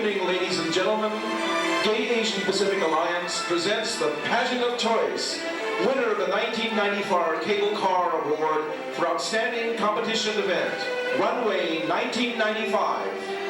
evening, ladies and gentlemen. Gay Asian Pacific Alliance presents the Pageant of Choice, winner of the 1994 Cable Car Award for Outstanding Competition Event, Runway 1995.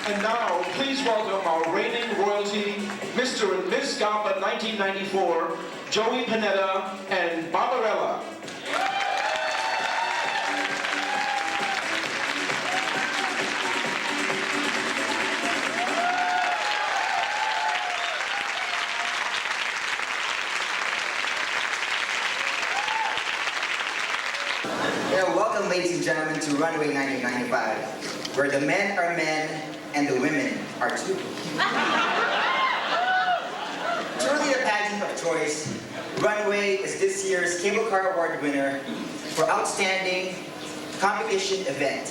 And now, please welcome our reigning royalty, Mr. and Miss GAPA 1994, Joey Panetta and Barbarella. Welcome, ladies and gentlemen, to Runway 1995, where the men are men and the women are too. Truly the pageant of choice, Runway is this year's Cable Car Award winner for Outstanding Competition Event.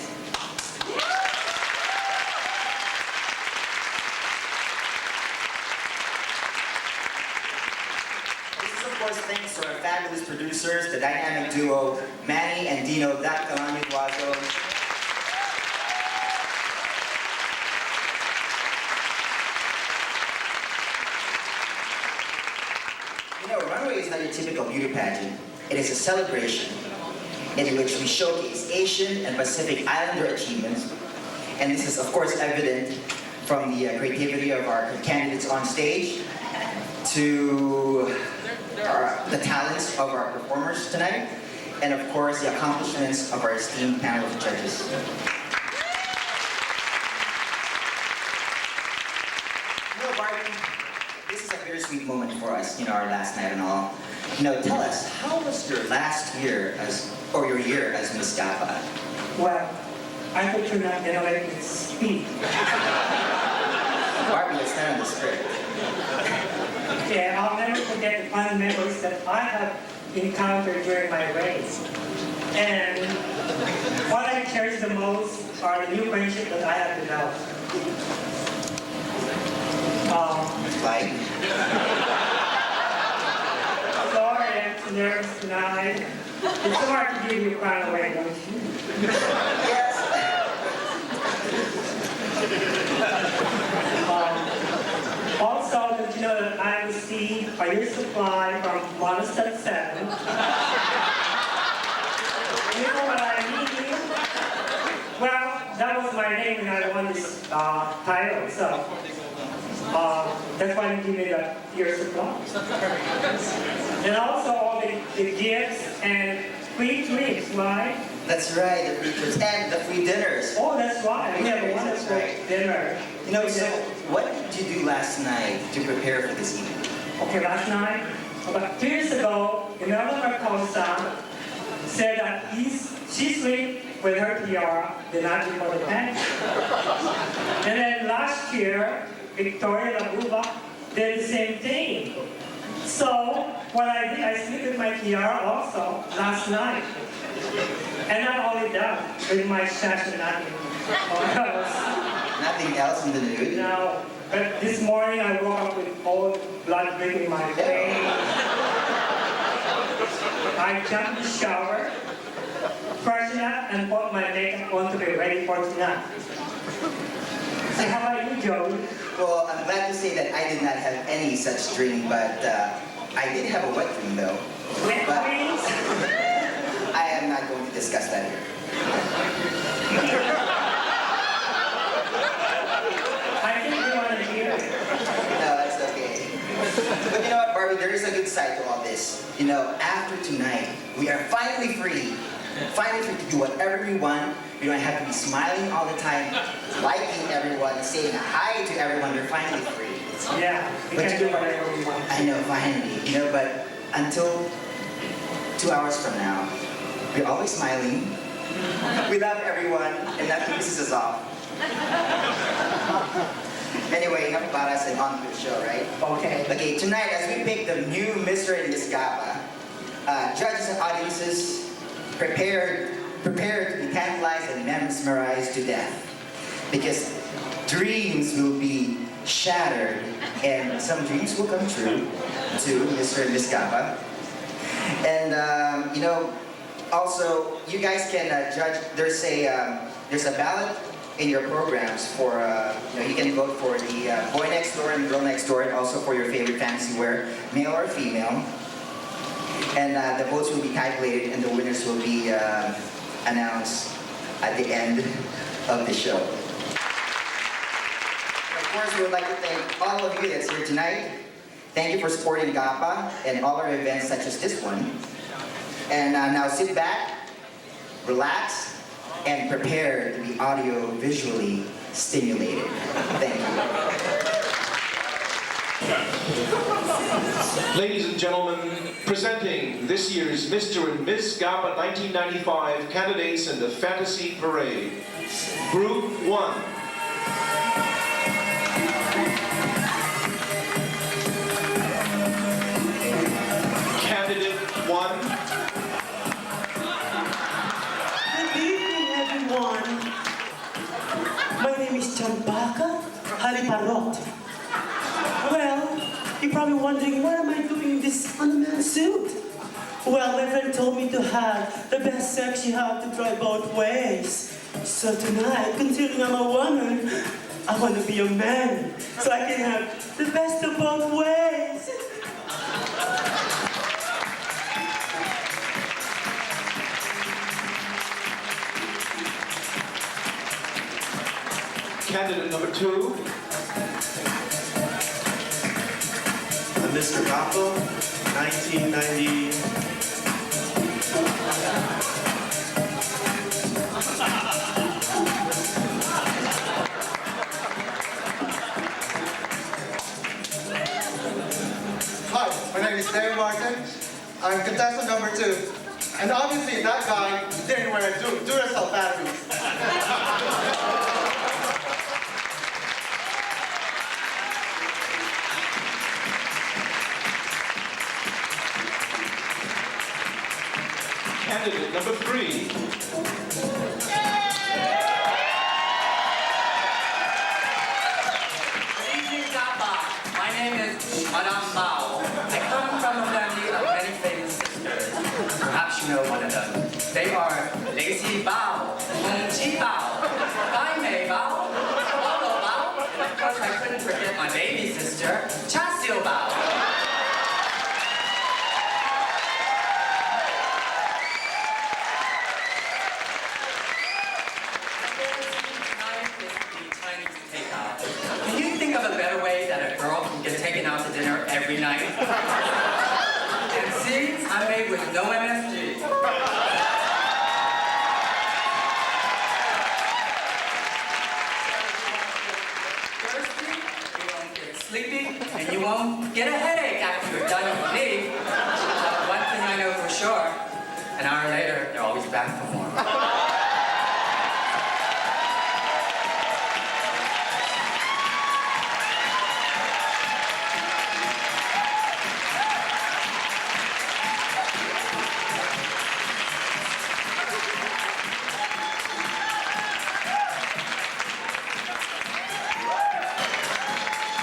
This is, of course, thanks to our fabulous producers, the dynamic duo, Manny and Dino Dactalani-Guazo. Runway is not a typical beauty pageant. It is a celebration in which we showcase Asian and Pacific Islander achievements. And this is, of course, evident from the creativity of our candidates on stage to the talents of our performers tonight, and, of course, the accomplishments of our esteemed panel of judges. This is a bittersweet moment for us, our last night and all. Tell us, how was your last year or your year as Miss GAPA? Well, I could not let me speak. Barbie, let's stand on the script. Yeah, I'll never forget the fun memories that I have encountered during my race. And what I cherish the most are the new friendships that I have developed. Like, Sorry, I'm nervous tonight. It's so hard to give you a runaway, don't you? yes. Also, did you know that I received a year's supply from Monostat 7? You know what I mean? Well, that was my name when I won this title, so that's why they give me the year's supply. And also all the gifts and free drinks, right? That's right, the free trips and the free dinners. Oh, that's right. We have a That's wonderful right. dinner. You know, so what did you do last night to prepare for this evening? Okay, last night, about 2 years ago, Imelda Marcosa said that she sleep with her tiara the night before the pageant. And then last year, Victoria Labuba did the same thing. So what I did, I sleep with my tiara also last night. And not only that, with my sash and nothing else. Nothing else in the nude? No, but this morning I woke up with all blood dripping in my face. I jumped in the shower, freshened up, and put my makeup on to be ready for tonight. So how about you, Joey? Well, I'm glad to say that I did not have any such dream, but I did have a wet dream though. Wet But dreams? I am not going to discuss that here. I think we want to hear it. No, that's okay. But you know what, Barbie, there is a good side to all this. You know, after tonight, we are finally free. Finally free to do whatever we want. We don't have to be smiling all the time, liking everyone, saying hi to everyone. We're finally free. Yeah, we But can you do know, whatever we want. I know, finally. You know, but until 2 hours from now, we're always smiling. We love everyone, and nothing pisses us off. Anyway, enough about us and on to the show, right? Okay. Okay, tonight as we pick the new Mr. and Miss GAPA, judges and audiences prepare to be tantalized and mesmerized to death. Because dreams will be shattered and some dreams will come true to Mr. and Miss GAPA. And you know, also you guys can judge. There's a ballot in your programs for you know, you can vote for the boy next door and girl next door, and also for your favorite fantasy wear, male or female. And the votes will be calculated, and the winners will be announced at the end of the show. Of course, we would like to thank all of you that's here tonight. Thank you for supporting GAPA and all our events such as this one. And now sit back, relax, and prepare to be audio-visually stimulated. Thank you. Ladies and gentlemen, presenting this year's Mr. and Miss GAPA 1995 candidates in the Fantasy Parade. Group 1. Candidate 1. Good evening, everyone. My name is Champaka Hariparot. Well, you're probably wondering, what am I doing in this unmanned suit? Well, my friend told me to have the best sex you have to try both ways. So tonight, considering I'm a woman, I want to be a man, so I can have the best of both ways. Candidate number 2. Mr. GAPA, 1990. Hi, my name is Dave Martin. I'm contestant number 2. And obviously that guy didn't wear Duracell batteries. Candidate number 3. name is Madame Mao. I come from a family of many famous sisters. Perhaps you know one of them. They are Lacy Bao, Hong Chi Bao, Bai Mei Bao, Lolo Bao, and of course I couldn't forget my baby sister, Cha Xiu Bao. Can you think of a better way that a girl can get taken out to dinner every night? And see, I'm made with no MSG. Thirsty, you won't get sleepy, and you won't get a headache after you're done with me. One thing I know for sure, an hour later, they're always back for more.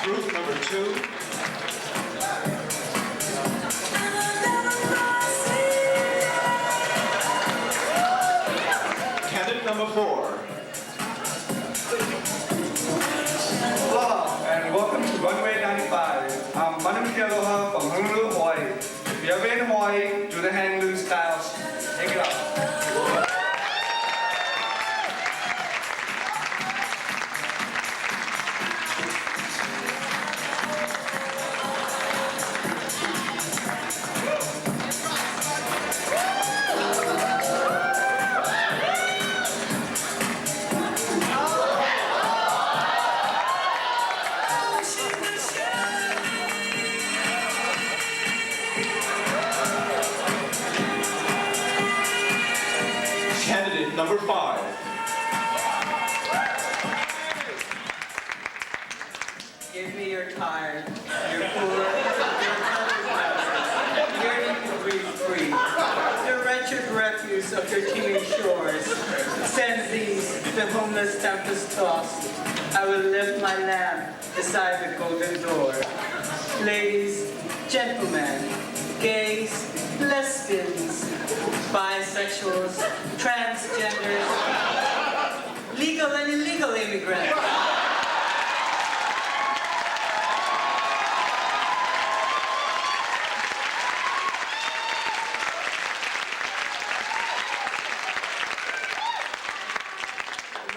Group number 2. Candidate number 4. Aloha, and welcome to Runway 95. I'm Manam Aloha from Honolulu, Hawaii. If you're ever in Hawaii, do the hang loose style. Take it up. Candidate number 5. Give me your tired, your poor, your hungry, yearning to breathe free. The wretched refuse of your teeming shores sends these, the homeless tempest tossed. I will lift my lamp beside the golden door. Ladies, gentlemen, gays, lesbians, bisexuals, transgenders, legal and illegal immigrants.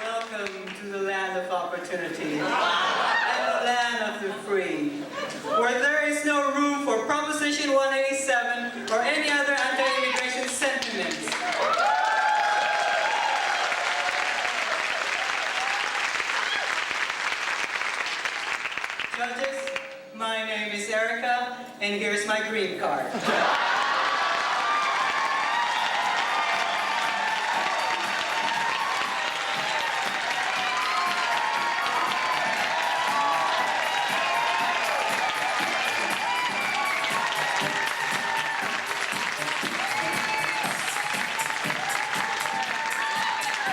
Welcome to the land of opportunity and the land of the free, where there is no room for Proposition 187 or any other anti-immigration sentiments. Judges, my name is Erica, and here's my green card.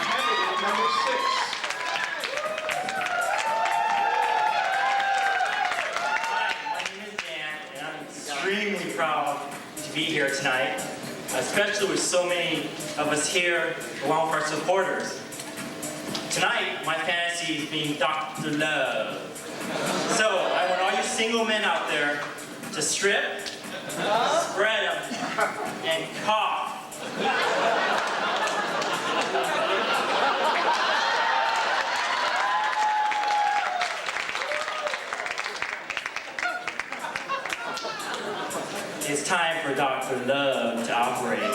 Candidate number 6. Hi, my name is Dan, and I'm extremely proud to be here tonight, especially with so many of us here along with our supporters. Tonight, my fantasy is being Dr. Love. So, I want all you single men out there to strip, spread them, and cough. It's time for Dr. Love to operate.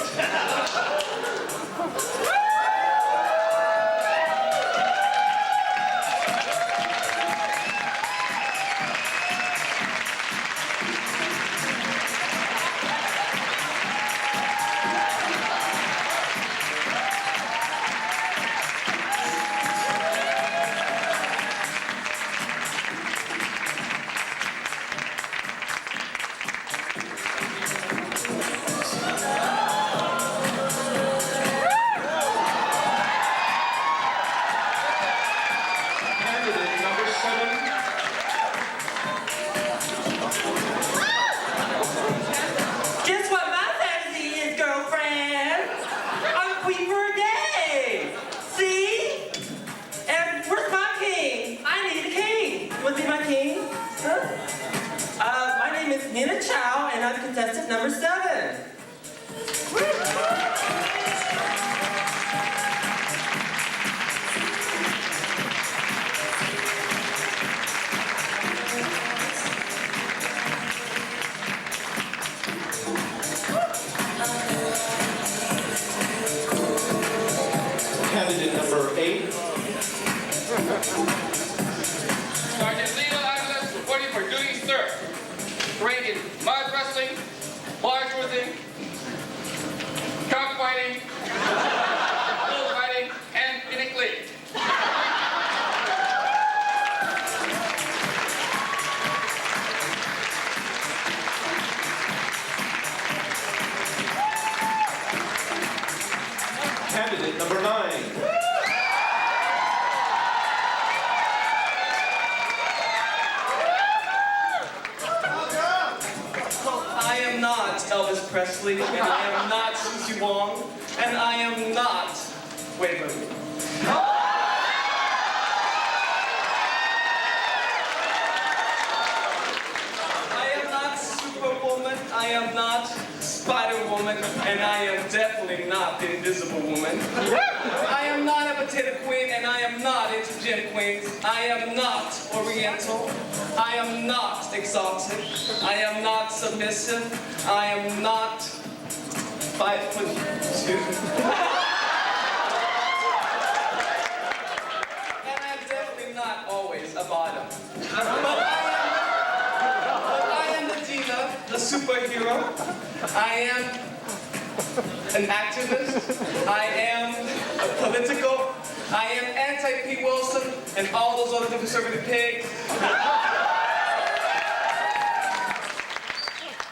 Candidate number 9. I am not Elvis Presley, and I am not Susie Wong, and I am not. Wait a minute. I am not Superwoman, I am not Spider-Woman, and I am definitely not the Invisible Woman. I am not a potato queen, and I am not into gym queens. I am not Oriental. I am not exotic. I am not submissive. I am not 5'2". And I'm definitely not always a bottom. But I am the diva, the superhero. I am an activist. I am a political. I am anti-Pete Wilson and all those other conservative pigs.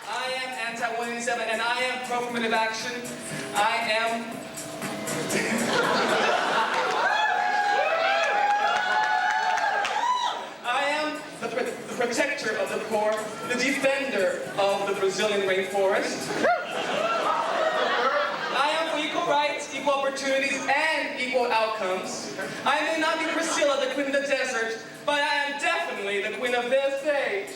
I am anti-187 and I am pro-affirmative action. I am... I am the protector of the poor, the defender of the Brazilian rainforest. I am for equal rights, equal opportunities, and equal outcomes. I may not be Priscilla, the queen of the desert, but I am definitely the queen of this age.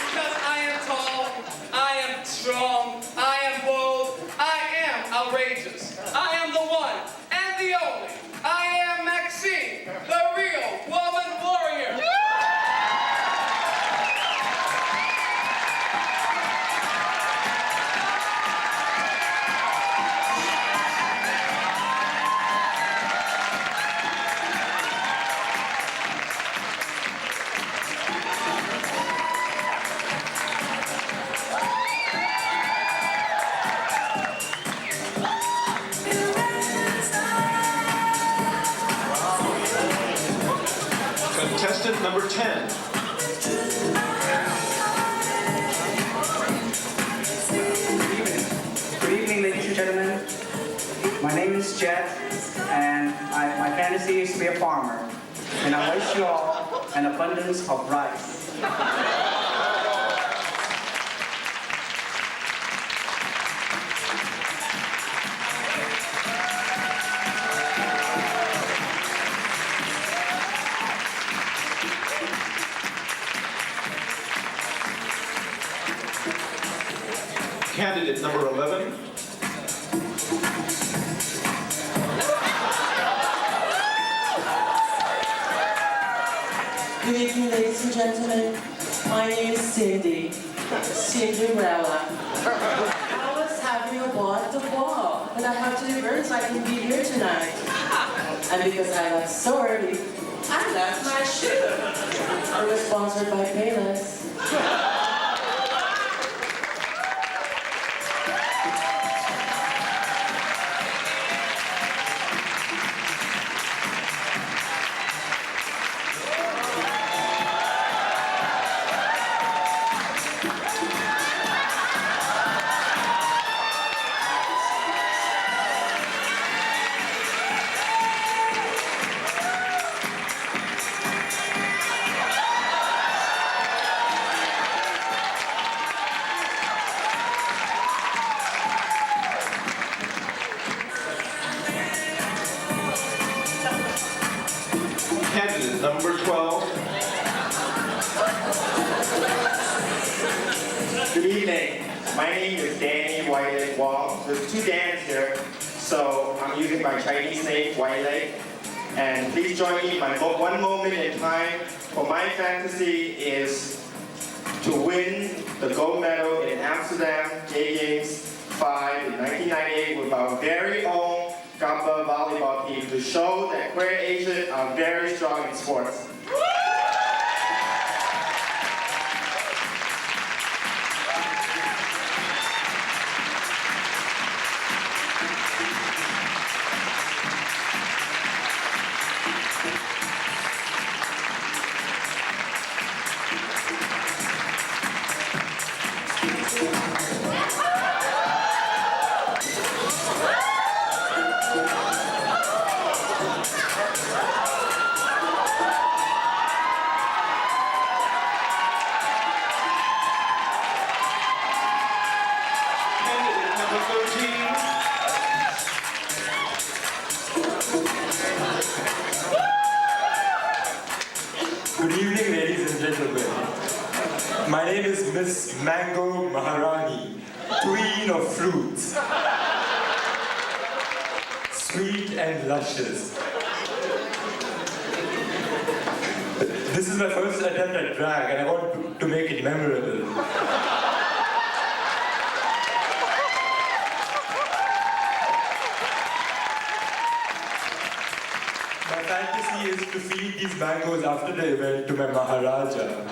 Because I am tall, I am strong, I am bold, I am outrageous. I am the one and the only. I am Maxine, the real woman warrior. Contestant number 10. Good evening, ladies and gentlemen. My name is Jet, and my fantasy is to be a farmer. And I wish you all an abundance of rice. Candidate number 11. Good evening, ladies and gentlemen. My name is Cinderella. I was having a ball at the ball, but I have to reverse so I can be here tonight. And because I left so early, I left my shoe. I was sponsored by Payless. Candidate number 12. Good evening. My name is Danny White Wong. There's two Dans here, so I'm using my Chinese name, White. And please join me. My one moment in time for my fantasy is to win the gold medal in Amsterdam Gay Games 5 in 1998 with our very own GAPA volleyball team to show that queer Asians are very strong in sports. Good evening, ladies and gentlemen. My name is Miss Mango Maharani, queen of fruits. Sweet and luscious. This is my first attempt at drag, and I want to make it memorable. My fantasy is to feed these mangoes after the event to my Maharaja.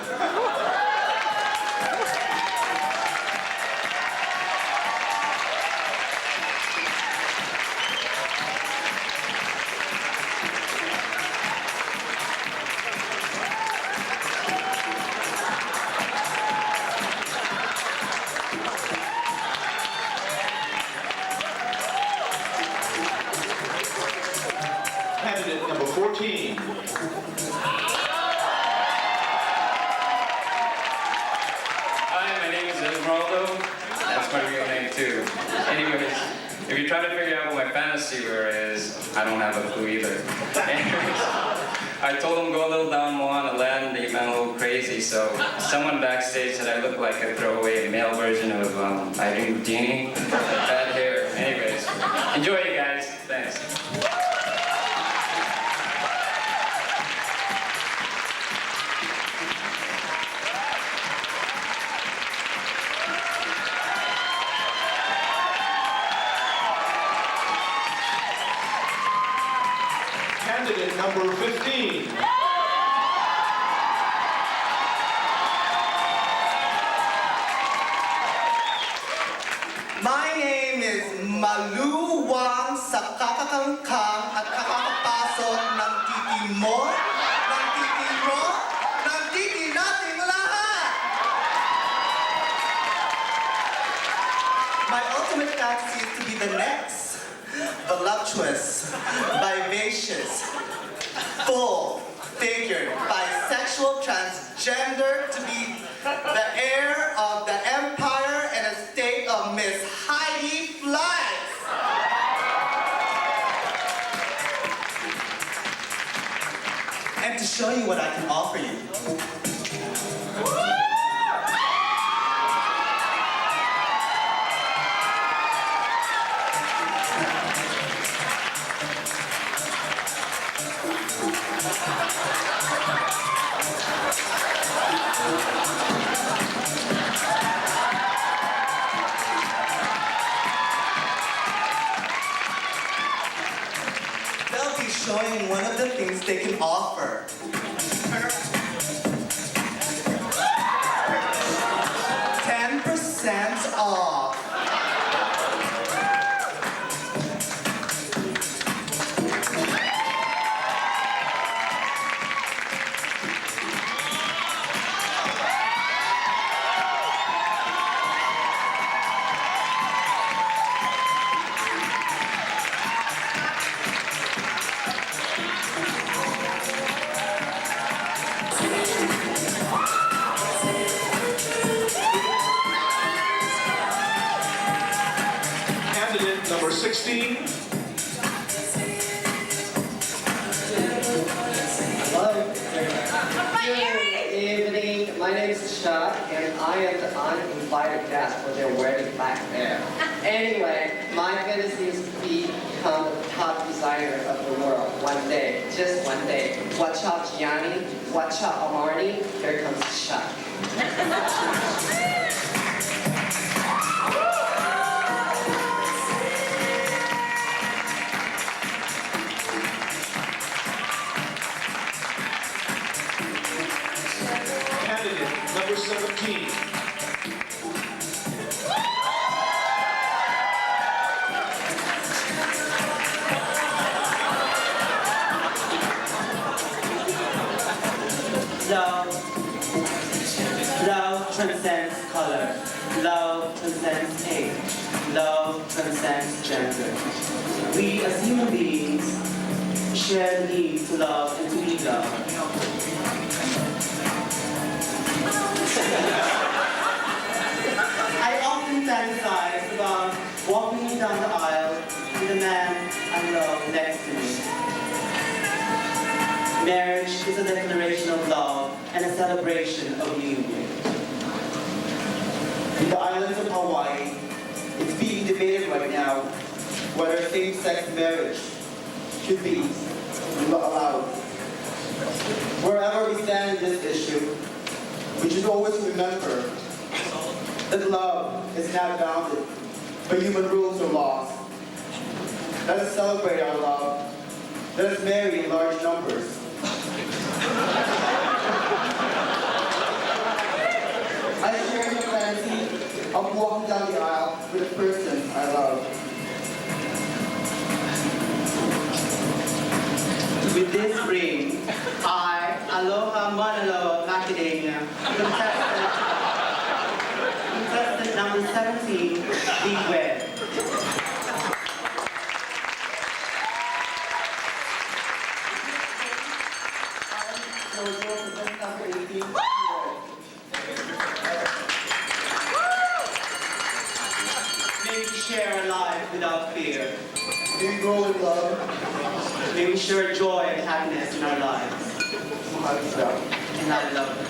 Candidate number 14. Hi, my name is Esmeralda. That's my real name too. Anyways, if you're trying to figure out what my fantasy wear is, I don't have a clue either. Anyways, I told them go a little down Moana land, they went a little crazy, so someone backstage said I look like a throwaway male version of Irene Houdini. Bad hair. Anyways, enjoy it guys. Thanks. Candidate number 15. My name is Maluwang sa kakakangkang at kakakapasok ng titi mo, ng titi mo, ng titi nating lahat. My ultimate fantasy is to be the next voluptuous, vivacious, full-figured, bisexual, transgender, to be the heir of the empire and estate of Miss Heidi Fleiss. And to show you what I can offer you. They'll be showing one of the things they can offer. 10% off. Candidate number 16. Hello. Good evening. My name is Shah, and I am the uninvited guest for their wedding back there. Anyway, my fantasy is to become the top designer of the world one day, just one day. Watch out, Gianni. Watch out, Amarni. Here comes Shah. Candidate number 17. Love transcends color. Love transcends age. Love transcends gender. We as human beings share the need to love and to be loved. I often fantasize about walking down the aisle with a man I love next to me. Marriage is a declaration of love a celebration of union. In the islands of Hawaii, it's being debated right now whether same-sex marriage should be allowed. Wherever we stand in this issue, we should always remember that love is not bounded by human rules or laws. Let us celebrate our love. Let us marry in large numbers. I share the fantasy of walking down the aisle with a person I love. With this ring, I, Aloha Manalo Macadamia, contestant number 17, be wed. May we share a life without fear. May we grow in love. May we share joy and happiness in our lives. And I love you.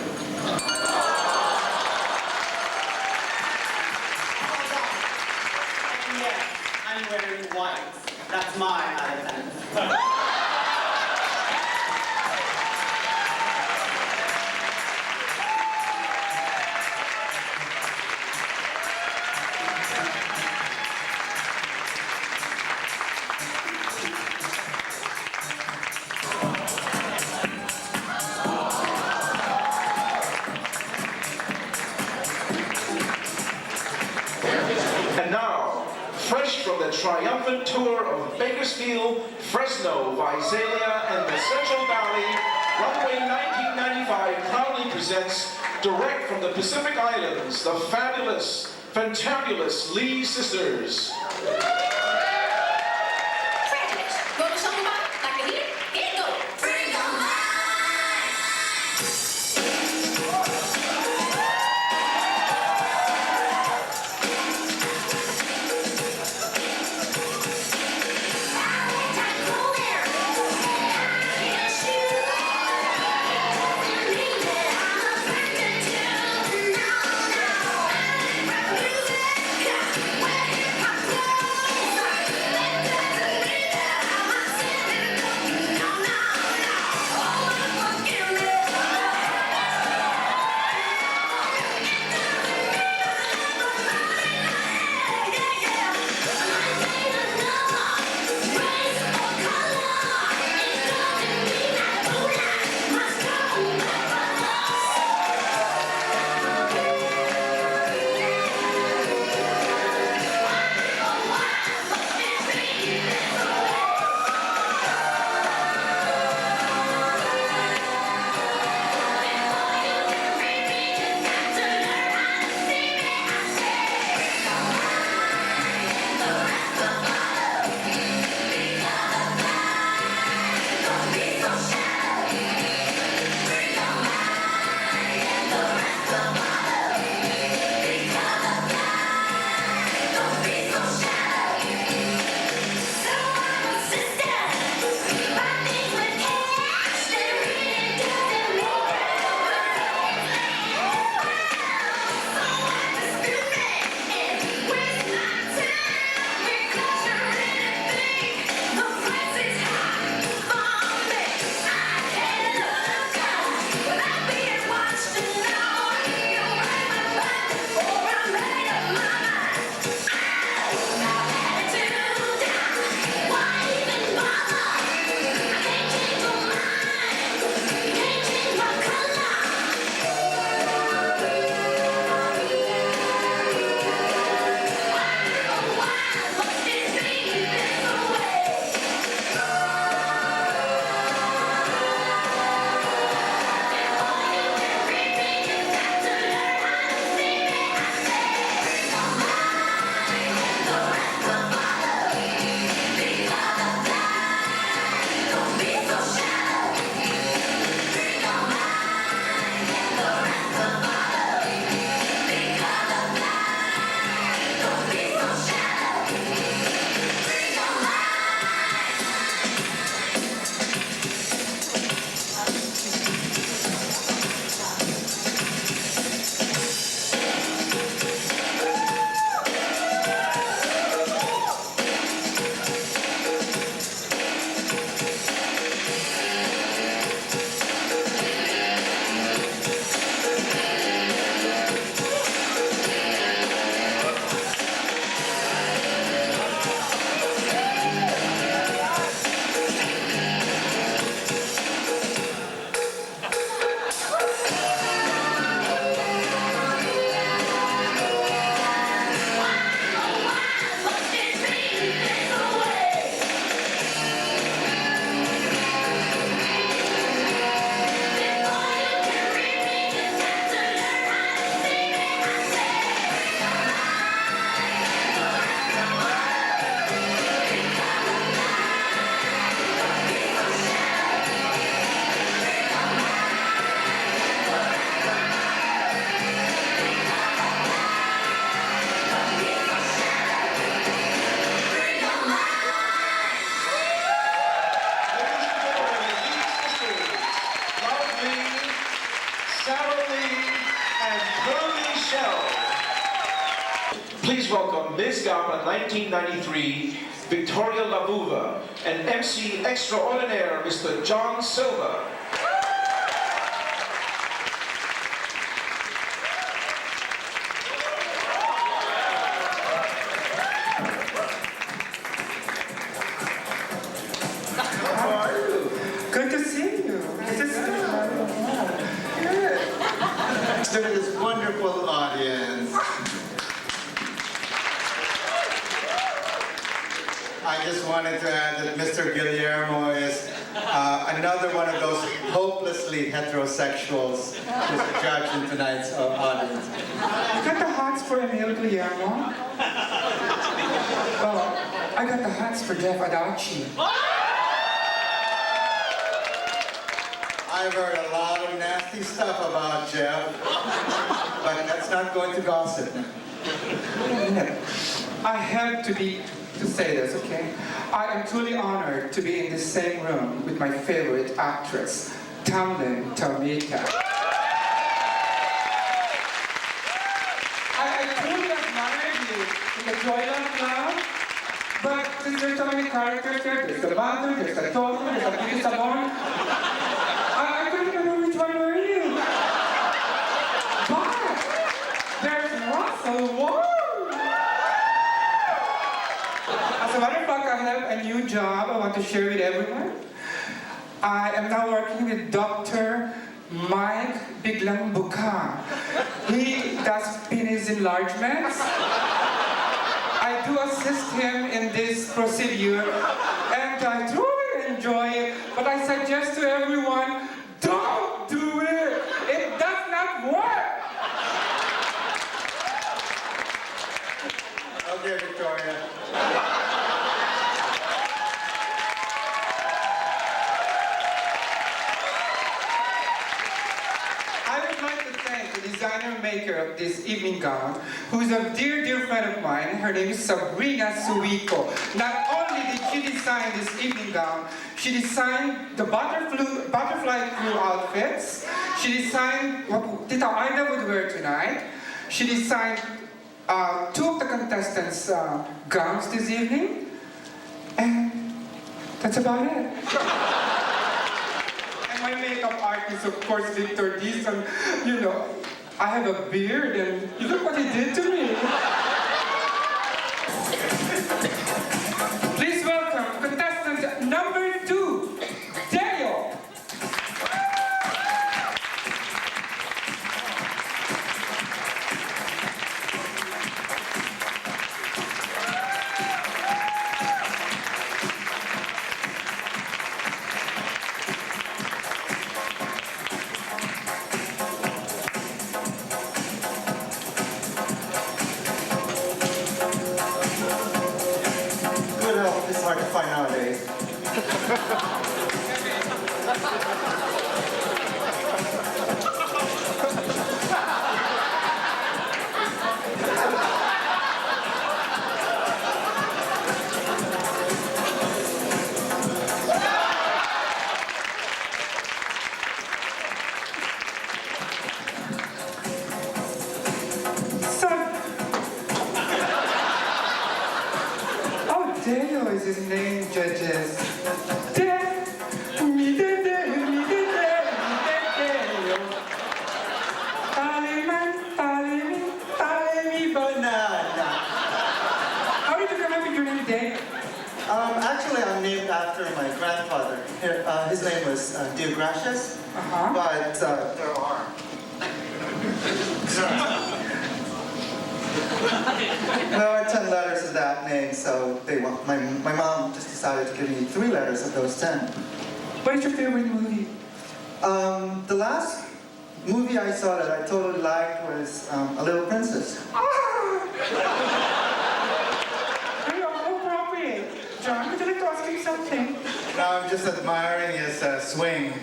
And yes, I'm wearing white. That's my identity. And now, fresh from the triumphant tour of Bakersfield, Fresno, Visalia, and the Central Valley, Runway 1995 proudly presents, direct from the Pacific Islands, the fabulous, fantabulous Lee Sisters. Sarah Lee, and Curly Shell. Please welcome Miss GAPA 1993, Victoria Labuva, and MC Extraordinaire, Mr. John Silva. Good to see you. Good to see you. Look at this wonderful audience. I just wanted to add that Mr. Guillermo is another one of those hopelessly heterosexuals who's a judge in tonight's audience. You got the hots for Emil Guillermo? Well, I got the hots for Jeff Adachi. I've heard a lot of nasty stuff about Jeff, but that's not going to gossip. Wait a minute. I have to say this, okay? I am truly honored to be in the same room with my favorite actress, Tamlin Tamika. I truly admire you in the Joy Luck Club, but since there's so many characters there, there's the mother, there's the daughter, there's the Kitty Sabon, I couldn't remember which one were you. But there's Russell Ward. As a matter of fact, I have a new job I want to share with everyone. I am now working with Dr. Mike Biglang Buka. He does penis enlargements. I do assist him in this procedure, and I truly enjoy it, but I suggest to everyone, don't do it! It does not work! Okay, Victoria. I would like to thank the designer maker of this evening gown, who is a dear, dear friend of mine. Her name is Sabrina Suico. Not only did she design this evening gown, she designed the butterfly crew outfits. She designed what Tita Aida would wear tonight. She designed two of the contestants' gowns this evening. And that's about it. My makeup artist, of course, Victor Dison. You know, I have a beard, and look what he did to me. Please welcome contestant number 2, Dale. Good health is hard to find nowadays. Oh, Dale is his name, judges. How did you come up with your name, Dale? Actually, I'm named after my grandfather. His name was Deogracius, but there are 10 letters of that name, so my mom just decided to give me 3 letters of those 10. What is your favorite movie? The last movie I saw that I totally liked was A Little Princess. Very appropriate. John, would you like to ask me something? No, I'm just admiring his swing.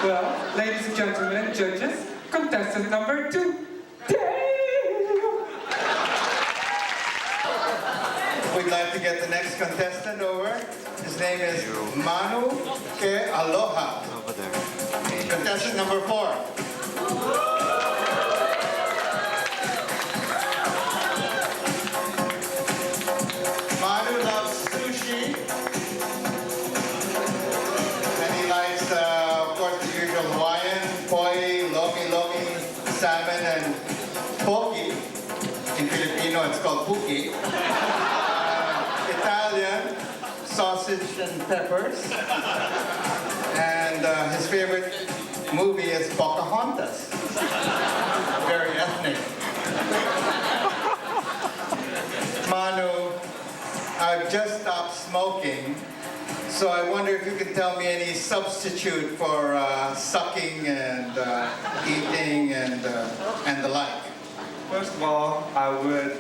Well, ladies and gentlemen, judges, contestant number 2, Dale. We we'd like to get the next contestant over. His name is Manu Ke Aloha. Contestant number 4. Manu loves sushi. And he likes, of course, the usual Hawaiian, poi, lomi, salmon, and poke. In Filipino, it's called puki. Italian, sausage and peppers. And his favorite movie is Pocahontas. Very ethnic. Manu, I've just stopped smoking, so I wonder if you can tell me any substitute for sucking and eating and the like. First of all, I would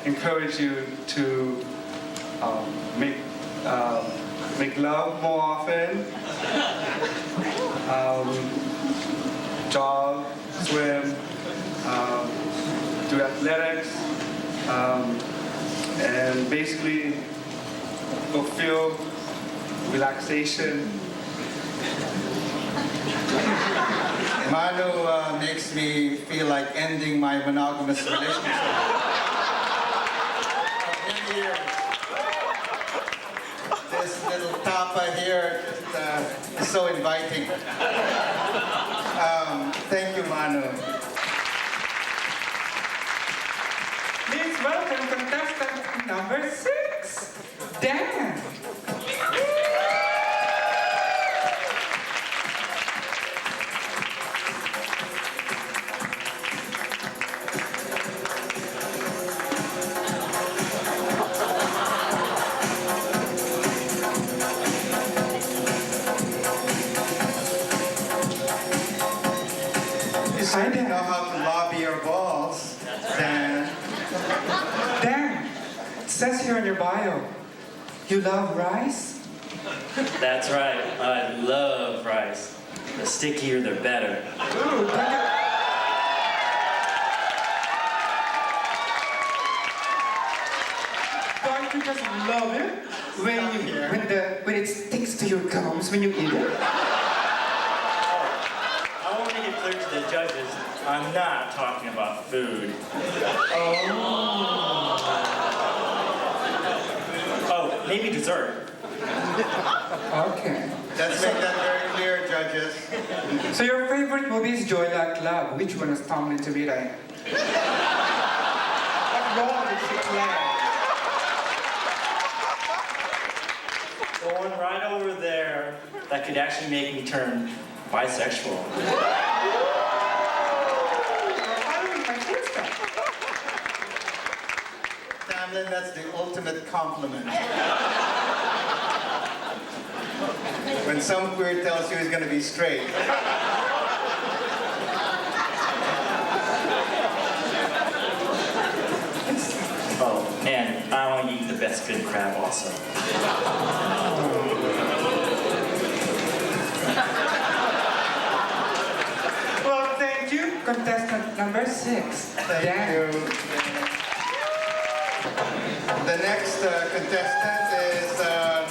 encourage you to make love more often, jog, swim, do athletics, and basically feel relaxation. Manu makes me feel like ending my monogamous relationship. Of many years. This little tapa here is so inviting. Thank you, Manu. Please welcome contestant number 6, Dan. You certainly know how to lobby your balls, Dan. Dan, it says here in your bio, you love rice? That's right. I love rice. The stickier, the better. Ooh, don't you just love it when it sticks to your gums when you eat it? I want to make it clear to the judges, I'm not talking about food. Oh, maybe dessert. Okay. Let's make that very clear, judges. So your favorite movie is Joy Luck Love. Which one is Tomlin to be right? What role did she play? The one right over there that could actually make me turn bisexual. Tamlin, that's the ultimate compliment. When some queer tells you he's going to be straight. Oh, and I want to eat the best good crab also. Well, thank you, contestant number 6. Thank you. The next contestant is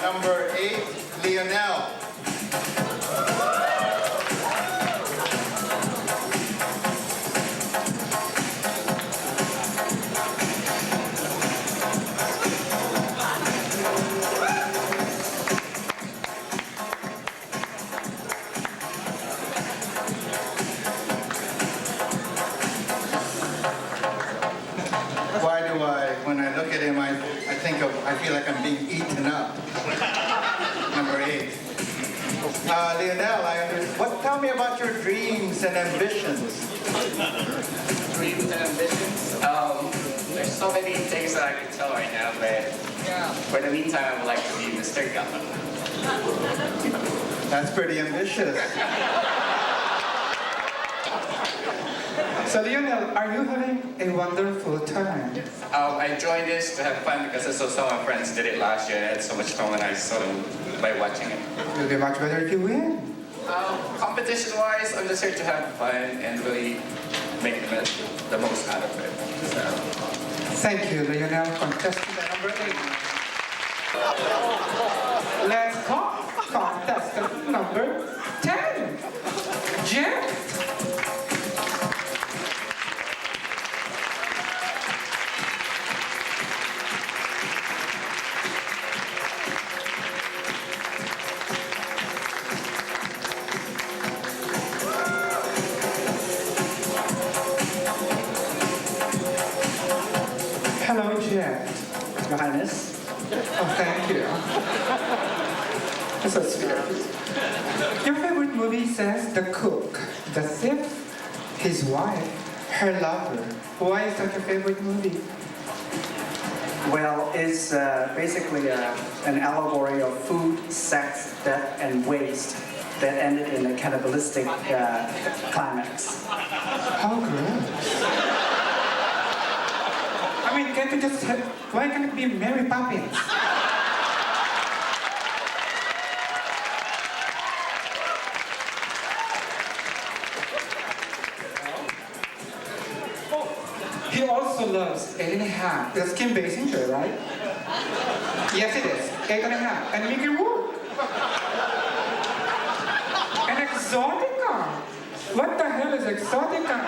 number 8, Lionel. When I look at him, I feel like I'm being eaten up. Number 8. Lionel, tell me about your dreams and ambitions. Dreams and ambitions? There's so many things that I could tell right now, but for the meantime, I would like to be Mr. GAPA. That's pretty ambitious. So Lionel, are you having a wonderful time? I joined this to have fun because I saw some of my friends did it last year and I had so much fun when I saw them by watching it. You'll be much better if you win. Competition-wise, I'm just here to have fun and really make the most out of it. So. Thank you, Lionel, contestant number 8. Let's call contestant number 10, Jet. Hello, Jet. Your Highness. Oh, thank you. That's so sweet. Your favorite movie says the cook, the thief, his wife, her lover. Why is that your favorite movie? Well, it's basically an allegory of food, sex, death, and waste that ended in a cannibalistic climax. How gross. I mean, can't you just have, why can't it be Mary Poppins? He also loves 8.5. That's Kim Basinger, right? Yes, it is. 8.5. And Mickey Rourke. And Exotica. What the hell is Exotica?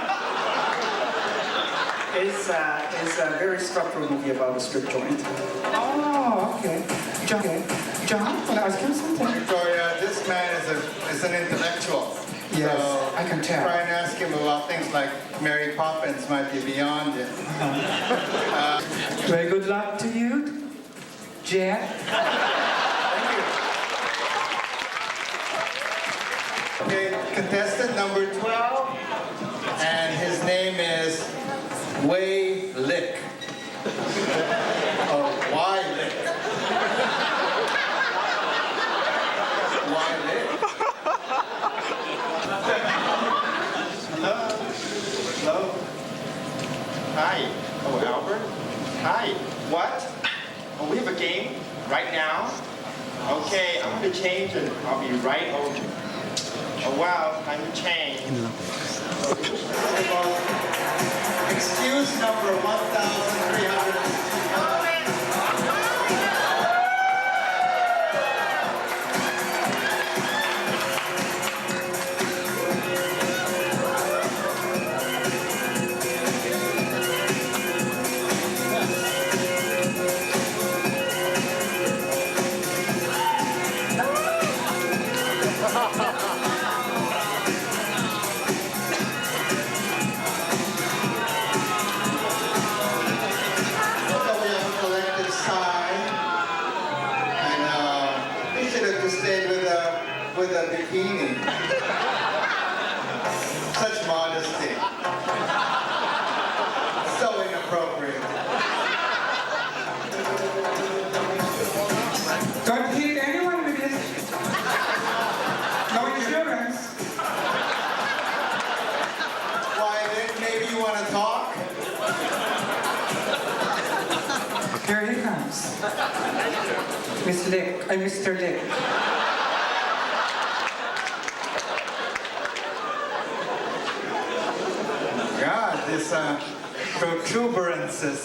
It's a very structural movie about a strip joint. Oh, okay. John, want to ask him something? Victoria, this man is an intellectual. Yes, so I can tell. Try and ask him about things like Mary Poppins might be beyond it. Very good luck to you, Jet. Okay, contestant number 12, and his name is Wei Lick. Or Why Lick. Why Lick? Hello? Hi. Oh, Albert? Hi. What? Oh, we have a game right now? Okay, I'm going to change and I'll be right over. Oh, wow, time to change. Excuse number 1,300. With a bikini. Such modesty. So inappropriate. Don't hit anyone with this. No insurance. Why, then maybe you want to talk? Here he comes. Miss Lick, Mr. Lick. God, this protuberances.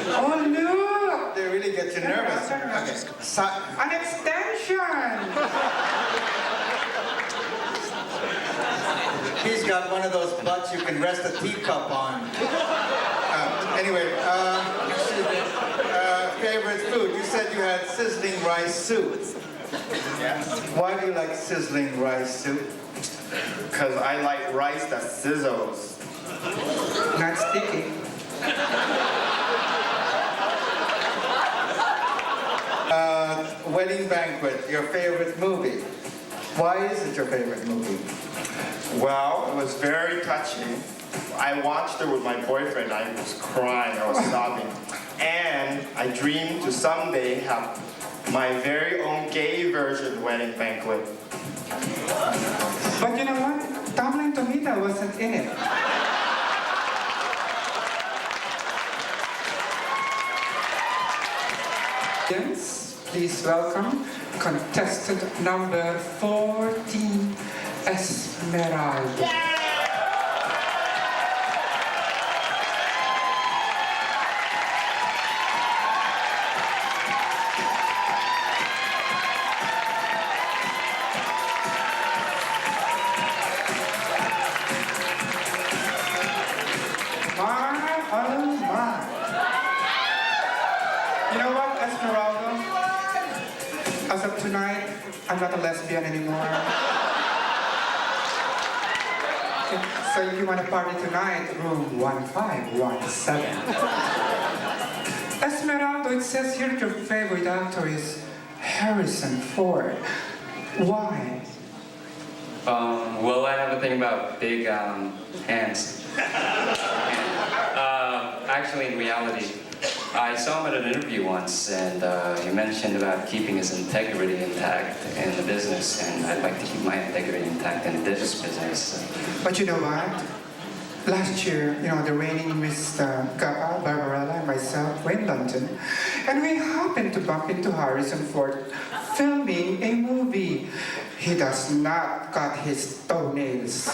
Oh, look! They really get you nervous. Okay. An extension! He's got one of those butts you can rest a teacup on. Anyway, favorite food. You said you had sizzling rice soup. Yes. Why do you like sizzling rice soup? Because I like rice that sizzles. Not sticky. Wedding Banquet, your favorite movie. Why is it your favorite movie? Well, it was very touching. I watched it with my boyfriend. I was crying, I was sobbing. And I dreamed to someday have my very own gay version wedding banquet. But you know what? Tomlin Tomita wasn't in it. Please welcome contestant number 14, Esmeralda. As of tonight, I'm not a lesbian anymore. So if you want to party tonight, room 1517. Esmeralda, it says here that your favorite actor is Harrison Ford. Why? Well, I have a thing about big hands. Actually, in reality, I saw him at an interview once, and he mentioned about keeping his integrity intact in the business, and I'd like to keep my integrity intact in this business. But you know what? Last year, the reigning Miss GAPA, Barbarella, and myself were in London, and we happened to bump into Harrison Ford filming a movie. He does not cut his toenails.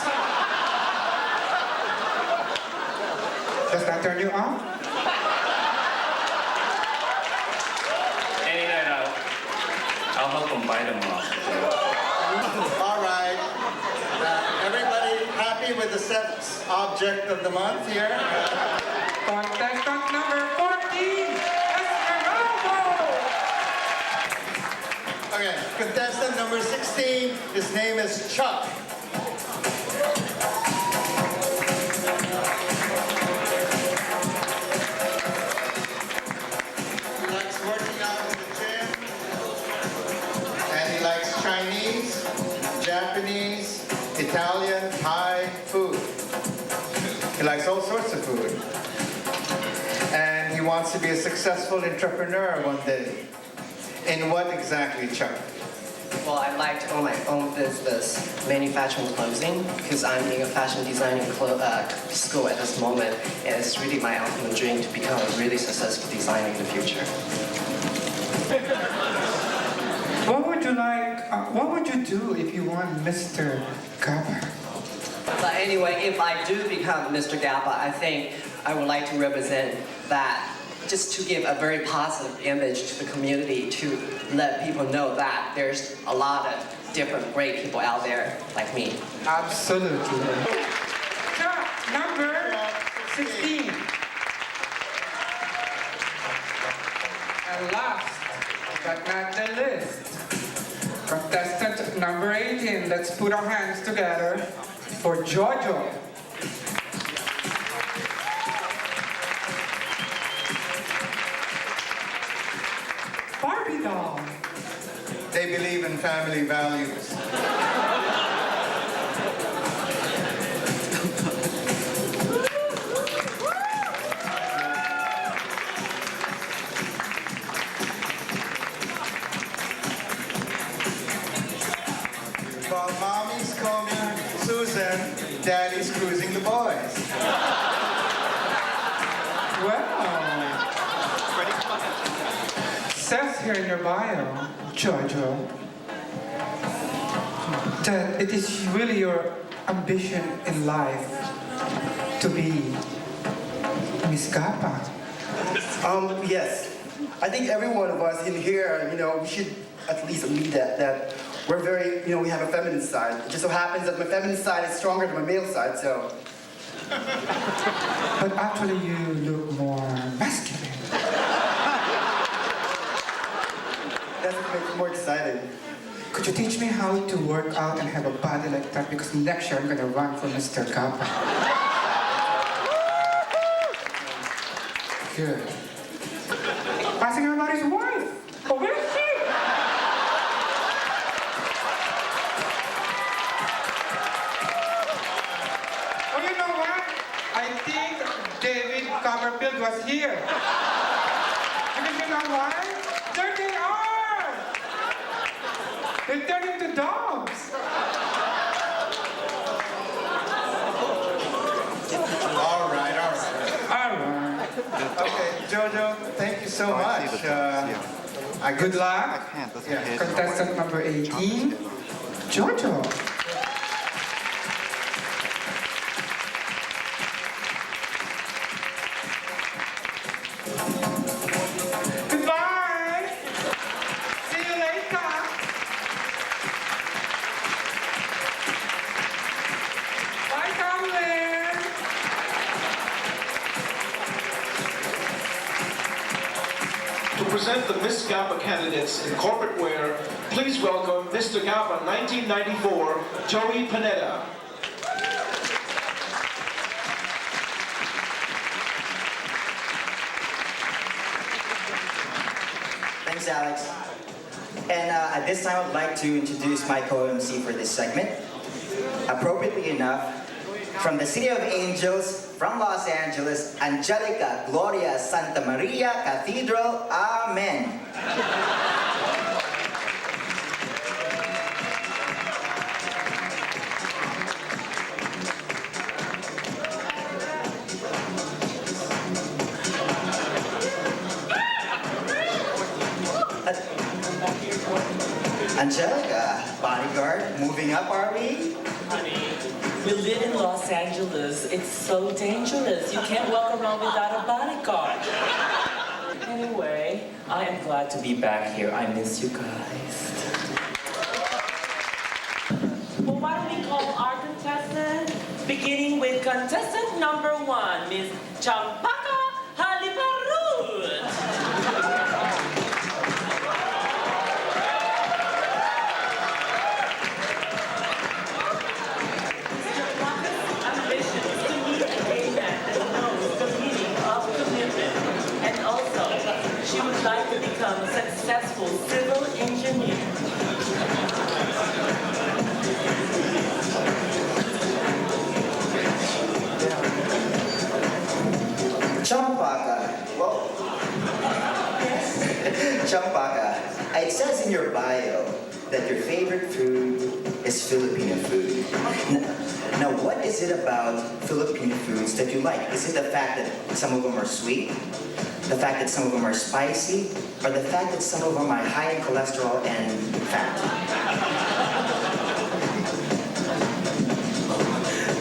Does that turn you on? Any night out, I'll help him bite him off. All right. Everybody happy with the sex object of the month here? Contestant number 14, Esmeralda! Okay, contestant number 16, his name is Chuck. He likes working out in the gym, and he likes Chinese, Japanese, Italian, Thai food. He likes all sorts of food. And he wants to be a successful entrepreneur one day. In what exactly, Chuck? Well, I'd like to own my own business, manufacturing clothing, because I'm in a fashion designing school at this moment, and it's really my ultimate dream to become a really successful designer in the future. What would you do if you won Mr. GAPA? But anyway, if I do become Mr. GAPA, I think I would like to represent that, just to give a very positive image to the community, to let people know that there's a lot of different great people out there like me. Absolutely. Number 16. And last but not the least, contestant number 18. Let's put our hands together for Jojo. Barbie doll. They believe in family values. While mommy's combing Susan, daddy's cruising the boys. Well, says here in your bio, Jojo, that it is really your ambition in life to be Miss GAPA. Yes. I think every one of us in here, we should at least admit that we're very, we have a feminine side. It just so happens that my feminine side is stronger than my male side, so. But actually you look more masculine. That's what makes me more excited. Could you teach me how to work out and have a body like that? Because next year I'm gonna run for Mr. GAPA. Good. Passing everybody's wife. Oh, where is she? Oh, you know what? I think David Copperfield was here. Because you know why? There they are! They turned into dogs. All right. All right. Okay, Jojo, thank you so much. Good luck. Yeah. Contestant number 18, Jojo. Goodbye. See you later. Bye, Tomlin. To present the Miss GAPA candidates in corporate wear, please welcome Mr. GAPA 1994, Joey Pineda. Thanks, Alex. And at this time, I'd like to introduce my co-MC for this segment. Appropriately enough, from the City of Angels, from Los Angeles, Angelica Gloria Santa Maria Cathedral. Amen. Angelica, bodyguard, moving up, are we? Honey, we live in Los Angeles. It's so dangerous. You can't walk around without a bodyguard. Anyway, I am glad to be back here. I miss you guys. Well, why don't we call our contestants? Beginning with contestant number 1, Miss Champaka Haliparut. She would like to become a successful civil engineer. Champaka. Well, Champaka, it says in your bio that your favorite food is Filipino food. Now, what is it about Filipino foods that you like? Is it the fact that some of them are sweet? The fact that some of them are spicy? Or the fact that some of them are high in cholesterol and fat?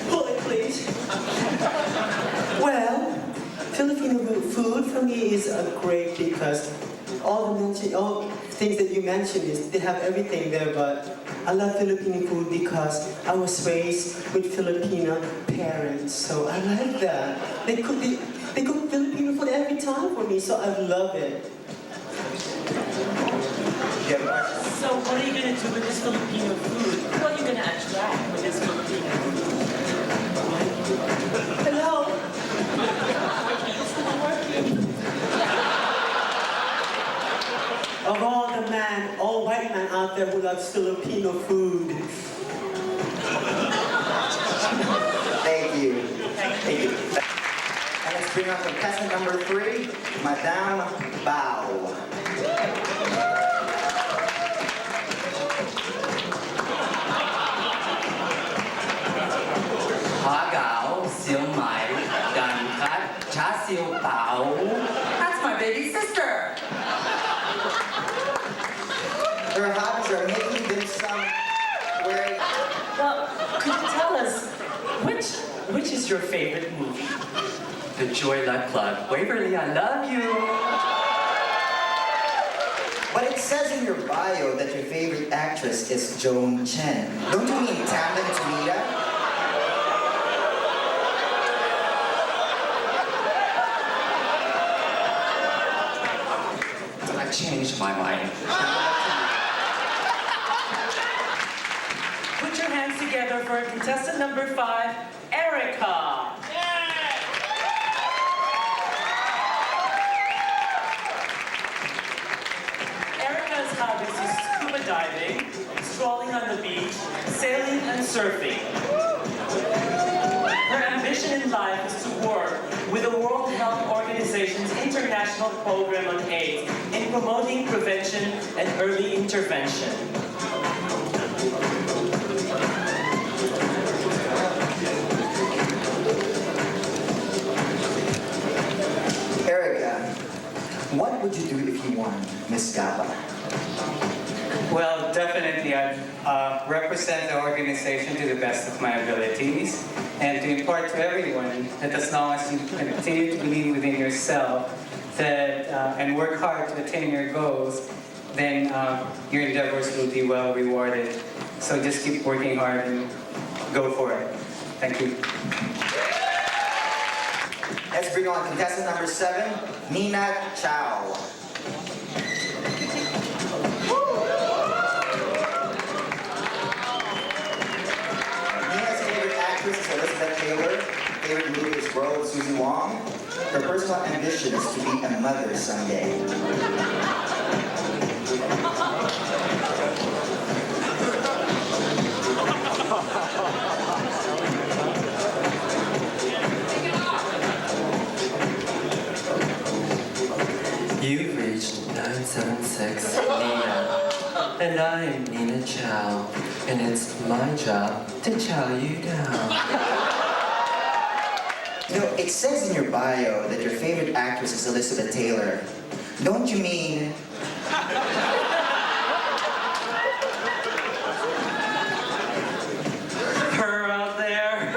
Pull it, please. Well, Filipino food for me is great because all things that you mentioned is they have everything there, but I love Filipino food because I was raised with Filipino parents, so I like that. They cook Filipino food every time for me, so I love it. So what are you going to do with this Filipino food? What are you going to attract with this Filipino food? Hello? It's not working. Of all white men out there who loves Filipino food. Thank you. Thank you. And let's bring on contestant number 3, Madame Bao. Hagao, siu mai, gankat, cha siu bao. That's my baby sister. Their hobbies are making them some wearing. Well, could you tell us, which is your favorite movie? The Joy Luck Club. Waverly, I love you. But it says in your bio that your favorite actress is Joan Chen. Don't you mean Tamlin Tamita? I changed my mind. Put your hands together for contestant number 5, Erica. Erica's hobbies is scuba diving, strolling on the beach, sailing, and surfing. Her ambition in life is to work with the World Health Organization's International Program on AIDS in promoting prevention and early intervention. Erica, what would you do if you won Miss GAPA? Well, definitely I'd represent the organization to the best of my abilities and to impart to everyone that as long as you continue to believe within yourself that, and work hard to attain your goals, then your endeavors will be well rewarded. So just keep working hard and go for it. Thank you. Let's bring on contestant number 7, Nina Chow. her personal ambition is to be a mother someday. You've reached 976 Nina, and I am Nina Chow, and it's my job to chow you down. You know, it says in your bio that your favorite actress is Elizabeth Taylor. Don't you mean... Her out there.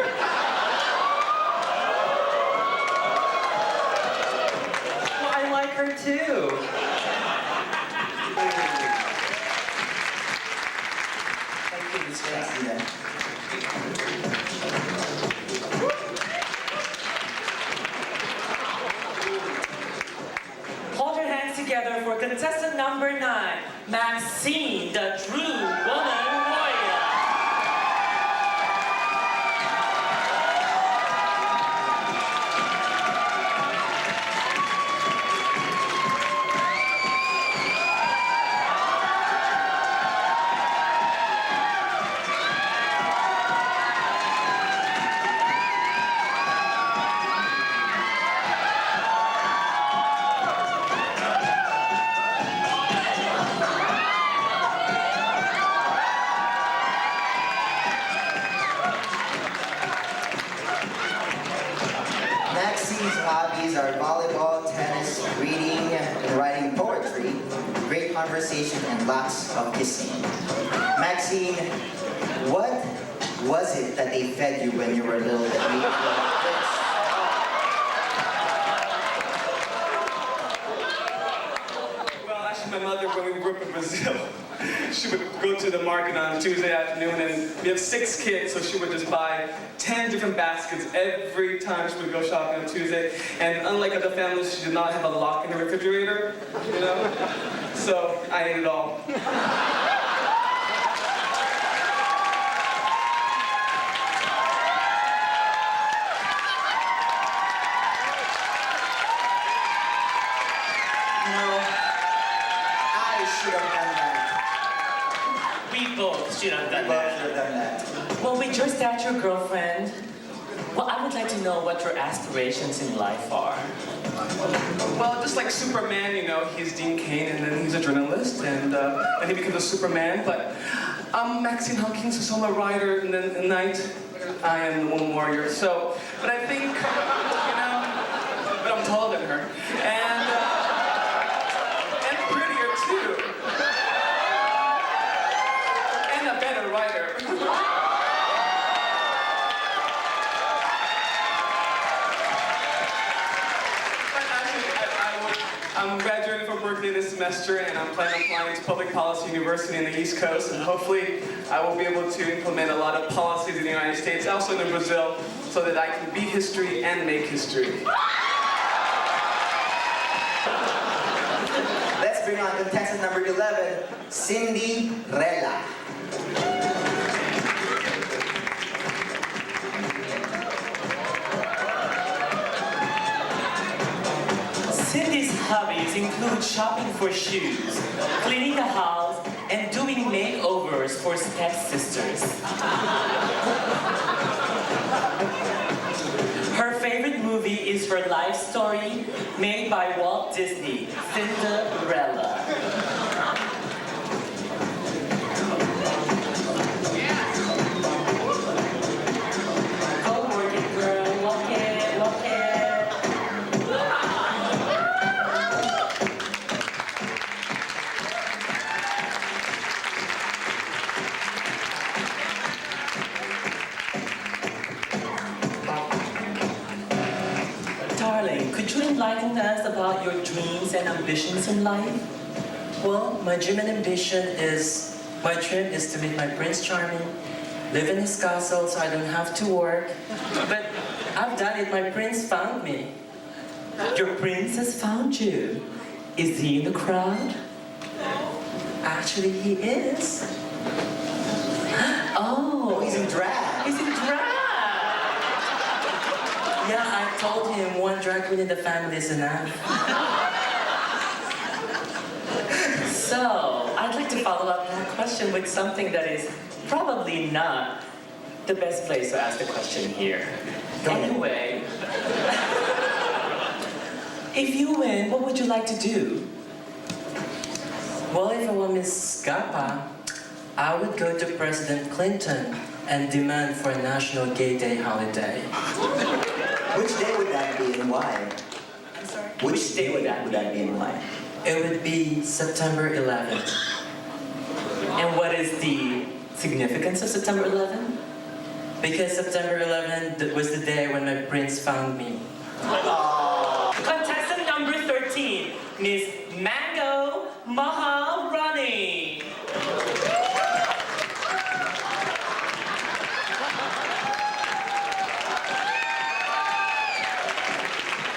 Well, I like her too. Thank you, Miss Nina. Hold your hands together for contestant number 9, Maxine, the true woman warrior. Maxine's hobbies are volleyball, tennis, reading, and writing poetry, great conversation, and lots of kissing. Maxine, what was it that they fed you when you were little that made you like this? Well, actually, my mother, when we grew up in Brazil, she would go to the market on Tuesday afternoon, and we have 6 kids, so she would just buy 10 different baskets every time she would go shopping on Tuesday. And unlike other families, she did not have a lock in the refrigerator, you know? So I ate it all. Should have done that. Well, with your stature, girlfriend, well, I would like to know what your aspirations in life are. Well, just like Superman, you know, he's Dean Cain, and then he's a journalist, and he becomes a Superman. But I'm Maxine Hawkins, so I'm a writer, and then at night, I am the woman warrior. So, but I think, you know, but I'm taller than her, and prettier too. A better writer. I'm graduating from Berkeley this semester, and I'm planning on applying to Public Policy University in the East Coast, and hopefully I will be able to implement a lot of policies in the United States, also in Brazil, so that I can be history and make history. Let's bring on contestant number 11, Cinderella. Cindy's hobbies include shopping for shoes, cleaning the house, and doing makeovers for stepsisters. Her favorite movie is her life story made by Walt Disney, Cinderella. Darling, could you enlighten us about your dreams and ambitions in life? Well, my dream and ambition is, my dream is to meet my Prince Charming, live in his castle so I don't have to work. But I've done it, my prince found me. Your prince has found you. Is he in the crowd? Actually, he is. Oh, he's in drag. He's in drag. Yeah, I told him one drag queen in the family is enough. So, I'd like to follow up that question with something that is probably not the best place to ask the question here. Anyway, if you win, what would you like to do? Well, if I were Miss GAPA, I would go to President Clinton and demand for a National Gay Day holiday. Which day would that be and why? I'm sorry? Which day would that be and why? It would be September 11th. And what is the significance of September 11th? Because September 11th was the day when my prince found me. Contestant number 13, Miss Mango Maharani.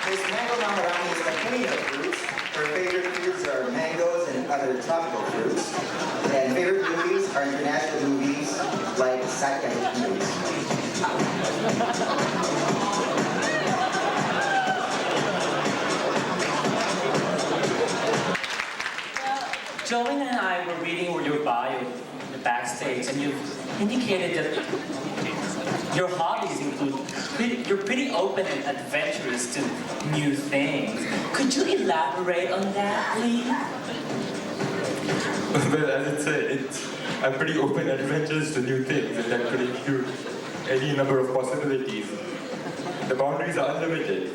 Miss Mango Maharani is the queen of fruits. Her favorite fruits are mangoes and other tropical fruits. And favorite movies are international movies like satire movies. Joanne and I were reading your bio in the backstage, and you've indicated that your hobbies include, you're pretty open and adventurous to new things. Could you elaborate on that, please? Well, as it said, I'm pretty open and adventurous to new things, and that could include any number of possibilities. The boundaries are unlimited.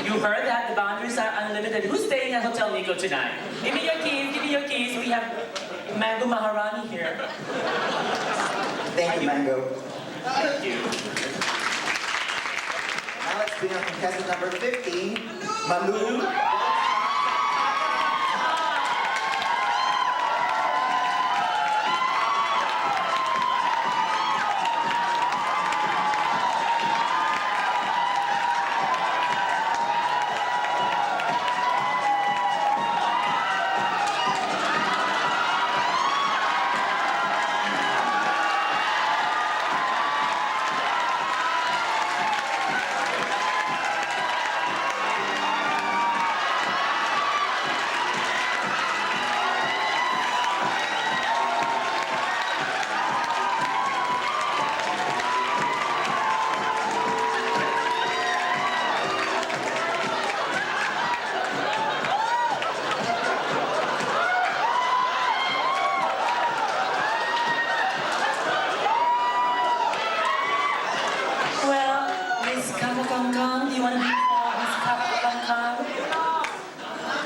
You heard that? The boundaries are unlimited. Who's staying at Hotel Nico tonight? Give me your keys, give me your keys. We have Mango Maharani here. Thank you, Mango. Thank you. Now let's bring up contestant number 15, Malu.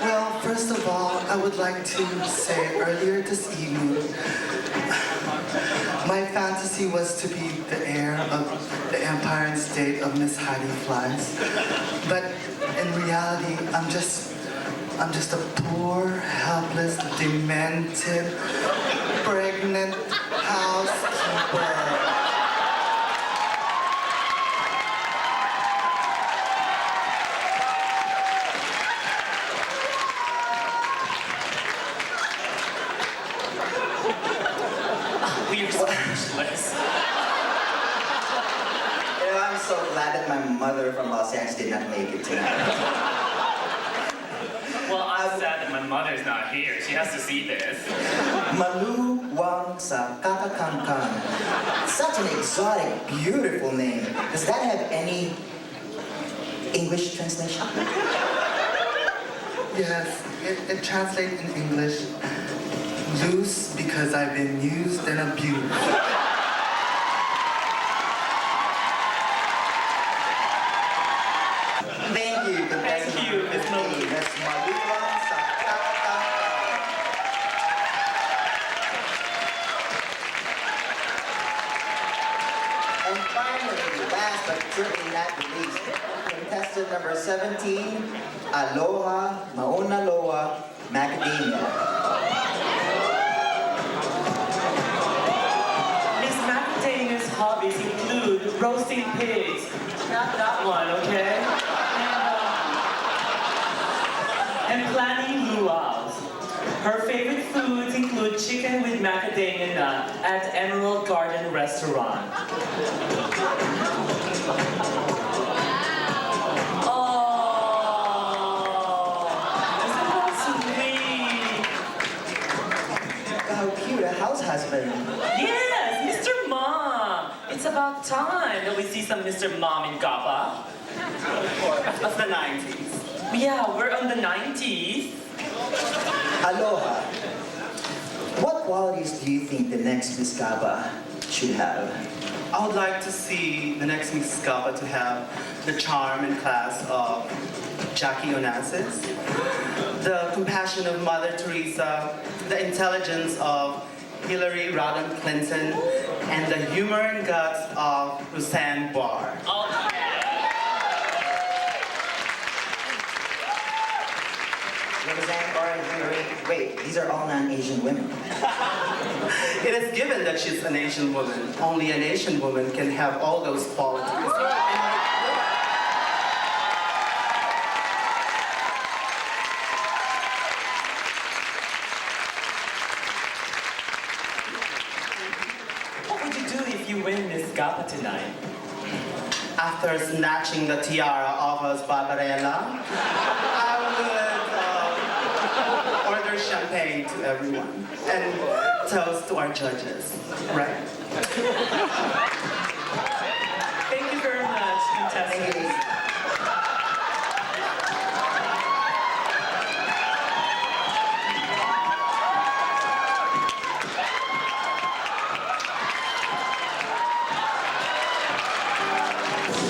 Well, first of all, I would like to say earlier this evening, my fantasy was to be the heir of the Empire and State of Miss Hattie Flies. But in reality, I'm just a poor, helpless, demented, pregnant housekeeper. I'm so glad that my mother from Los Angeles did not make it tonight. Well, I'm sad that my mother's not here. She has to see this. Malu Wang sa Kakakangkang. Such an exotic, beautiful name. Does that have any English translation? Yes, it translates in English. Loose because I've been used and abused. Thank you, contestant number 15. That's Malu Wang sa Kakakangkang. And finally, last but certainly not the least, contestant number 17, Aloha Mauna Loa Macadamia. Miss Macadamia's hobbies include roasting pigs. Not that one, okay? And planning luau's. Her favorite foods include chicken with macadamia nut at Emerald Garden Restaurant. the house husband. Yes, Mr. Mom. It's about time that we see some Mr. Mom in GAPA. Of the 90s. Yeah, we're on the 90s. Aloha. What qualities do you think the next Miss GAPA should have? I would like to see the next Miss GAPA to have the charm and class of Jackie Onassis, the compassion of Mother Teresa, the intelligence of Hillary Rodham Clinton, and the humor and guts of Roseanne Barr. Roseanne Barr and Hillary. Wait, these are all non-Asian women. It is given that she's an Asian woman. Only an Asian woman can have all those qualities. What would you do if you win Miss GAPA tonight? After snatching the tiara off of Barbarella, I would order champagne to everyone and toast to our judges, right? Thank you very much, contestants.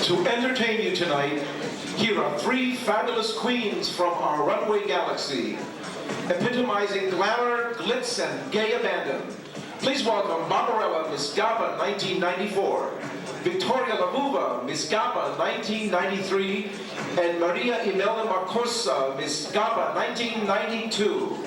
To entertain you tonight, here are three fabulous queens from our runway galaxy, epitomizing glamour, glitz, and gay abandon. Please welcome Barbarella, Miss GAPA 1994, Victoria Lamuva, Miss GAPA 1993, and Maria Imelda Marcosa, Miss GAPA 1992.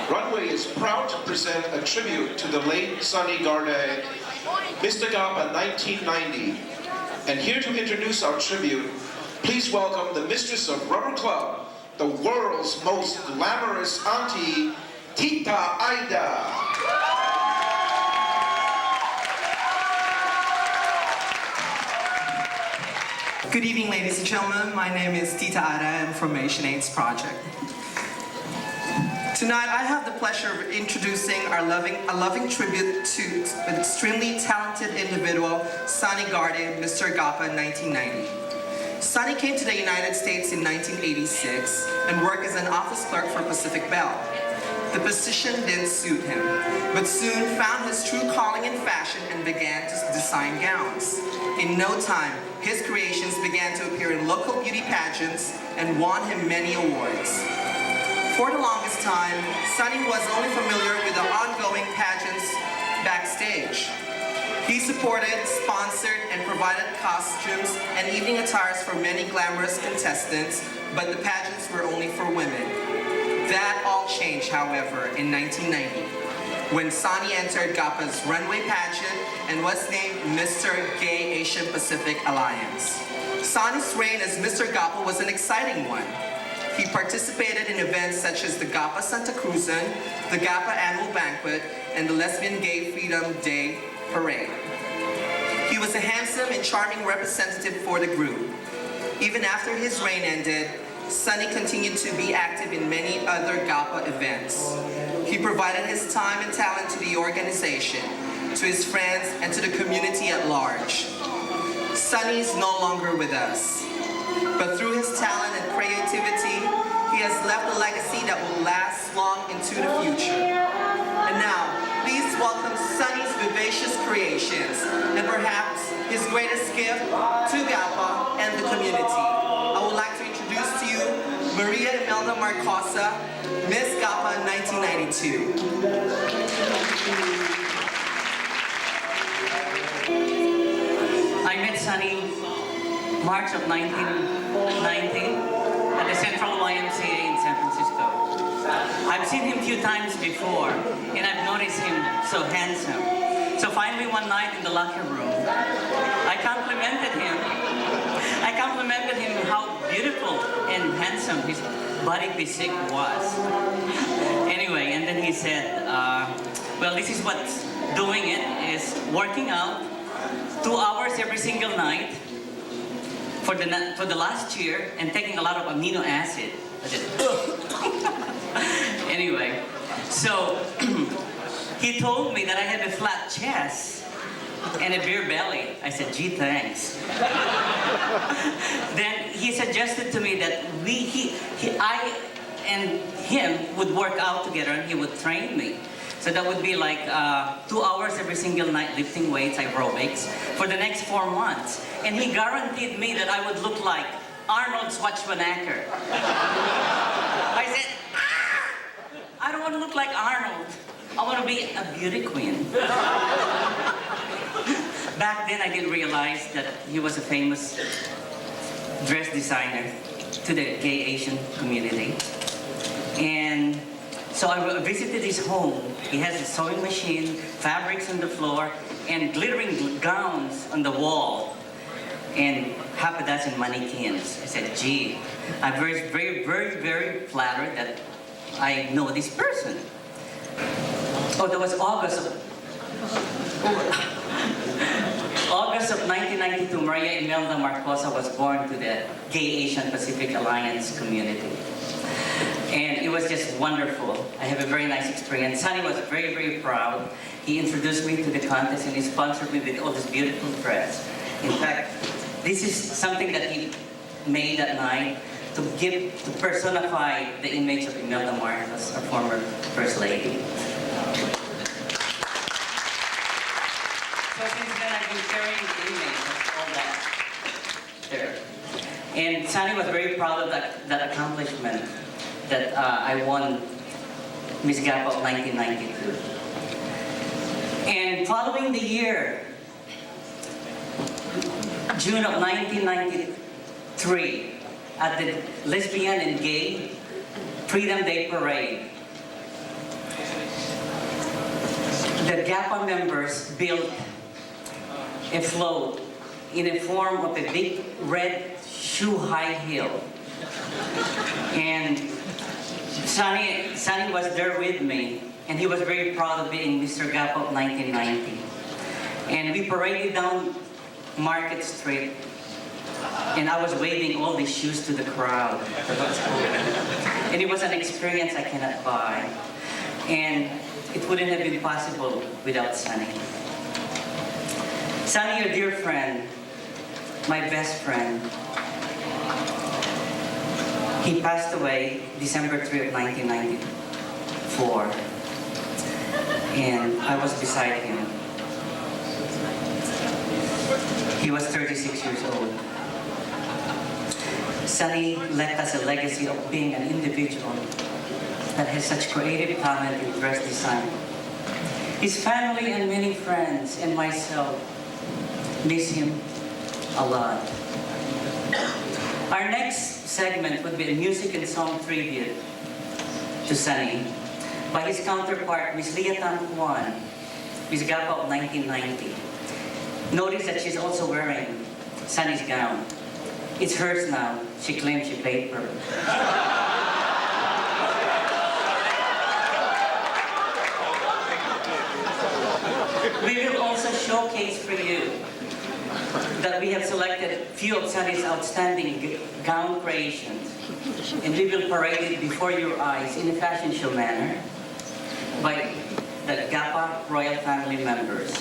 Runway is proud to present a tribute to the late Sonny Garde, Mr. GAPA 1990. And here to introduce our tribute, please welcome the mistress of Rubber Club, the world's most glamorous auntie, Tita Aida. Good evening, ladies and gentlemen. My name is Tita Aida. I'm from Asian AIDS Project. Tonight, I have the pleasure of introducing a loving tribute to an extremely talented individual, Sonny Garde, Mr. GAPA 1990. Sonny came to the United States in 1986 and worked as an office clerk for Pacific Bell. The position didn't suit him, but soon found his true calling in fashion and began to design gowns. In no time, his creations began to appear in local beauty pageants and won him many awards. For the longest time, Sonny was only familiar with the ongoing pageants backstage. He supported, sponsored, and provided costumes and evening attires for many glamorous contestants, but the pageants were only for women. That all changed, however, in 1990, when Sonny entered GAPA's runway pageant and was named Mr. Gay Asian Pacific Alliance. Sonny's reign as Mr. GAPA was an exciting one. He participated in events such as the GAPA Santa Cruzan, the GAPA Annual Banquet, and the Lesbian Gay Freedom Day Parade. He was a handsome and charming representative for the group. Even after his reign ended, Sonny continued to be active in many other GAPA events. He provided his time and talent to the organization, to his friends, and to the community at large. Sonny is no longer with us, but through his talent and creativity, he has left a legacy that will last long into the future. And now, please welcome Sonny's vivacious creations, and perhaps his greatest gift to GAPA and the community. I would like to introduce to you Maria Imelda Marcosa, Miss GAPA 1992. I met Sonny March of 1990 at the Central YMCA in San Francisco. I've seen him a few times before, and I've noticed him so handsome. So finally one night in the locker room, I complimented him how beautiful and handsome his body physique was. Anyway, and then he said, well, this is what's doing it, is working out 2 hours every single night for the last year and taking a lot of amino acid. I said, anyway, so he told me that I have a flat chest and a beer belly. I said, gee, thanks. Then he suggested to me that I and him would work out together and he would train me. So that would be like 2 hours every single night lifting weights, aerobics, for the next 4 months. And he guaranteed me that I would look like Arnold Schwarzenegger. I said, I don't want to look like Arnold. I want to be a beauty queen. Back then, I didn't realize that he was a famous dress designer to the gay Asian community. And so I visited his home. He has a sewing machine, fabrics on the floor, and glittering gowns on the wall, and half a dozen mannequins. I said, gee, I'm very, very, very, very flattered that I know this person. Oh, that was August of 1992, Maria Imelda Marcosa was born to the Gay Asian Pacific Alliance community. And it was just wonderful. I have a very nice experience. Sonny was very, very proud. He introduced me to the contest and he sponsored me with all this beautiful dress. In fact, this is something that he made that night to personify the image of Imelda Marcos, our former First Lady. So since then, I've been carrying the image of all that there. And Sonny was very proud of that accomplishment that I won Miss GAPA of 1992. And following the year, June of 1993, at the Lesbian and Gay Freedom Day Parade, the GAPA members built a float in the form of a big red shoe high heel. And Sonny was there with me, and he was very proud of being Mr. GAPA of 1990. And we paraded down Market Street, and I was waving all these shoes to the crowd. And it was an experience I cannot buy. And it wouldn't have been possible without Sonny. Sonny, your dear friend, my best friend, he passed away December 3 of 1994. And I was beside him. He was 36 years old. Sonny left us a legacy of being an individual that has such creative talent in dress design. His family and many friends and myself miss him a lot. Our next segment would be a music and song tribute to Sonny by his counterpart, Miss Leah Tan Juan, Miss GAPA of 1990. Notice that she's also wearing Sonny's gown. It's hers now. She claims she paid for it. We will also showcase for you that we have selected a few of Sonny's outstanding gown creations, and we will parade it before your eyes in a fashion show manner by the GAPA royal family members.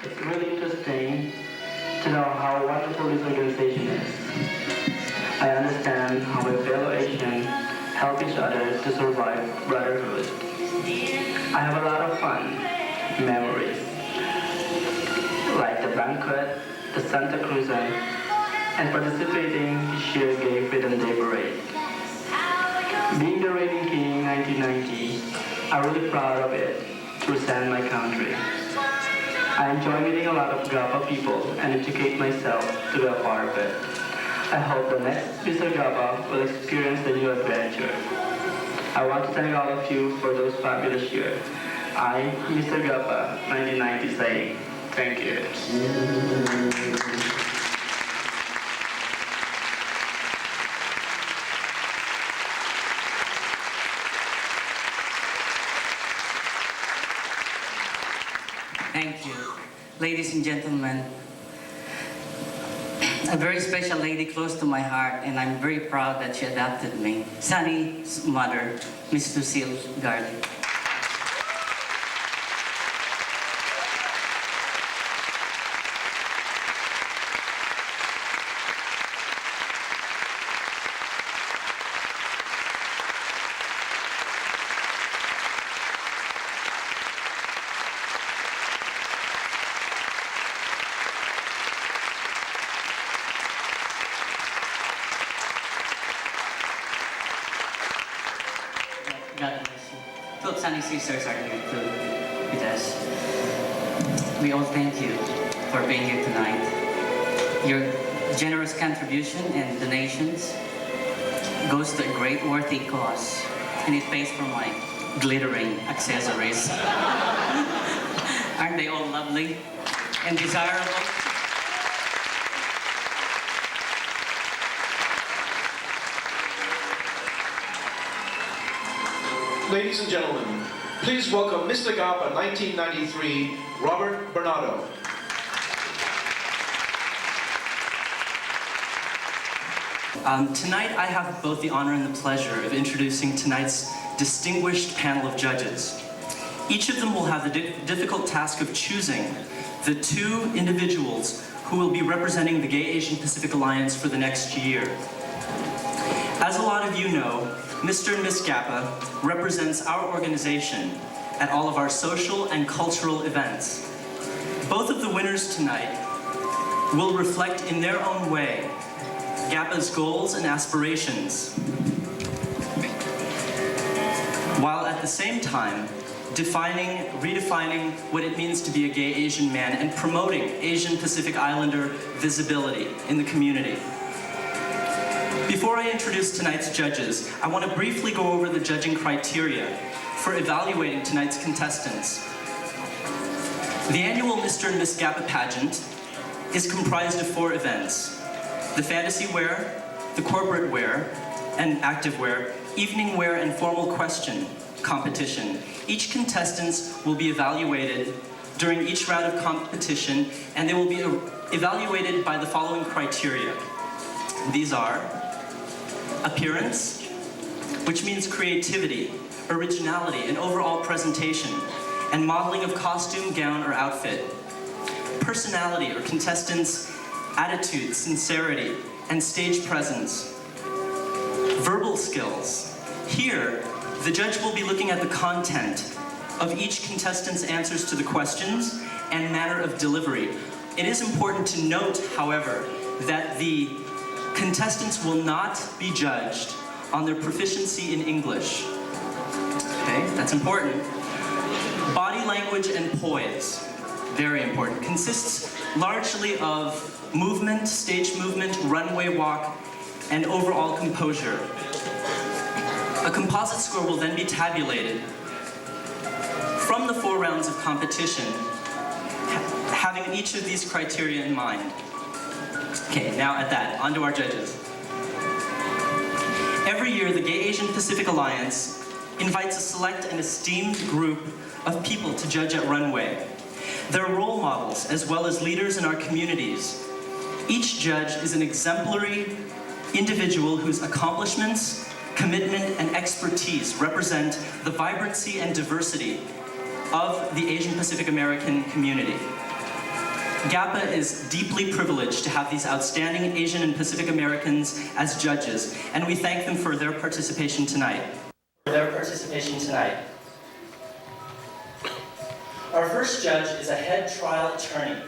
It's really interesting to know how wonderful this organization is. I understand how a fellow Asian help each other to survive brotherhood. I have a lot of fun memories, like the banquet, the Santa Cruz, and participating this year's Gay Freedom Day Parade. Being the reigning king in 1990, I'm really proud of it to represent my country. I enjoy meeting a lot of GAPA people and educate myself to be a part of it. I hope the next Mr. GAPA will experience the new adventure. I want to thank all of you for those fabulous years. I, Mr. GAPA, 1990, say Thank you. Thank you. Ladies and gentlemen, a very special lady close to my heart, and I'm very proud that she adopted me. Sunny's mother, Miss Lucille Garden. God bless you. Both Sunny sisters are here too with us. We all thank you for being here tonight. Your generous contribution and donations goes to a great worthy cause, and it pays for my glittering accessories. Aren't they all lovely and desirable? Ladies and gentlemen, please welcome Mr. GAPA 1993, Robert Bernardo. Tonight I have both the honor and the pleasure of introducing tonight's distinguished panel of judges. Each of them will have the difficult task of choosing the two individuals who will be representing the Gay Asian Pacific Alliance for the next year. As a lot of you know, Mr. and Miss GAPA represents our organization at all of our social and cultural events. Both of the winners tonight will reflect in their own way GAPA's goals and aspirations, while at the same time redefining what it means to be a gay Asian man and promoting Asian Pacific Islander visibility in the community. Before I introduce tonight's judges, I want to briefly go over the judging criteria for evaluating tonight's contestants. The annual Mr. and Miss GAPA pageant is comprised of 4 events: the fantasy wear, the corporate wear, and active wear, evening wear, and formal question competition. Each contestant will be evaluated during each round of competition, and they will be evaluated by the following criteria. These are appearance, which means creativity, originality, and overall presentation, and modeling of costume, gown, or outfit. Personality, or contestants' attitude, sincerity, and stage presence. Verbal skills. Here, the judge will be looking at the content of each contestant's answers to the questions and manner of delivery. It is important to note, however, that the contestants will not be judged on their proficiency in English. Okay, that's important. Body language and poise, very important, consists largely of movement, stage movement, runway walk, and overall composure. A composite score will then be tabulated from the 4 rounds of competition, having each of these criteria in mind. Okay, now at that, on to our judges. Every year, the Gay Asian Pacific Alliance invites a select and esteemed group of people to judge at Runway. They're role models as well as leaders in our communities. Each judge is an exemplary individual whose accomplishments, commitment, and expertise represent the vibrancy and diversity of the Asian Pacific American community. GAPA is deeply privileged to have these outstanding Asian and Pacific Americans as judges, and we thank them for their participation tonight. Our first judge is a head trial attorney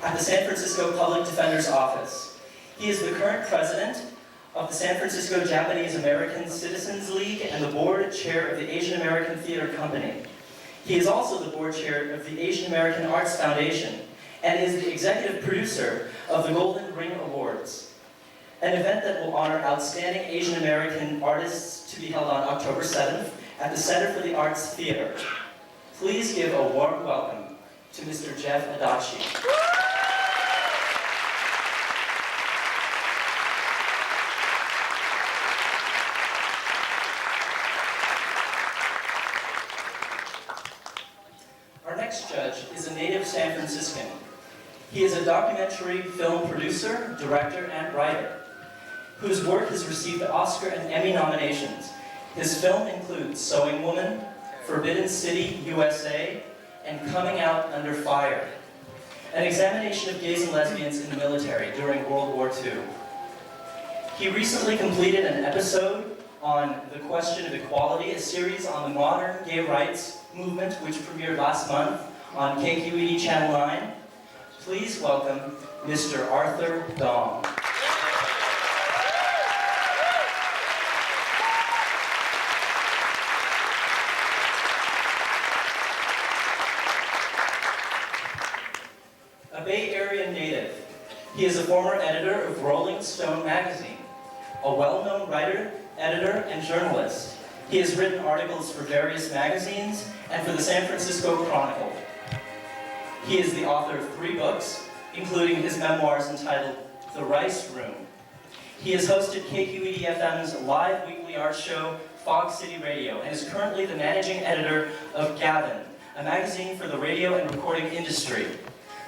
at the San Francisco Public Defender's Office. He is the current president of the San Francisco Japanese American Citizens League and the board chair of the Asian American Theater Company. He is also the board chair of the Asian American Arts Foundation and is the executive producer of the Golden Ring Awards, an event that will honor outstanding Asian American artists to be held on October 7th at the Center for the Arts Theater. Please give a warm welcome to Mr. Jeff Adachi. Our next judge is a native San Franciscan. He is a documentary film producer, director, and writer, whose work has received Oscar and Emmy nominations. His film includes Sewing Woman, Forbidden City, USA, and Coming Out Under Fire, an examination of gays and lesbians in the military during World War II. He recently completed an episode on The Question of Equality, a series on the modern gay rights movement, which premiered last month on KQED Channel 9. Please welcome Mr. Arthur Dong. A Bay Area native, he is a former editor of Rolling Stone magazine, a well-known writer, editor, and journalist. He has written articles for various magazines and for the San Francisco Chronicle. He is the author of 3 books, including his memoirs entitled The Rice Room. He has hosted KQED-FM's live weekly art show, Fog City Radio, and is currently the managing editor of Gavin, a magazine for the radio and recording industry.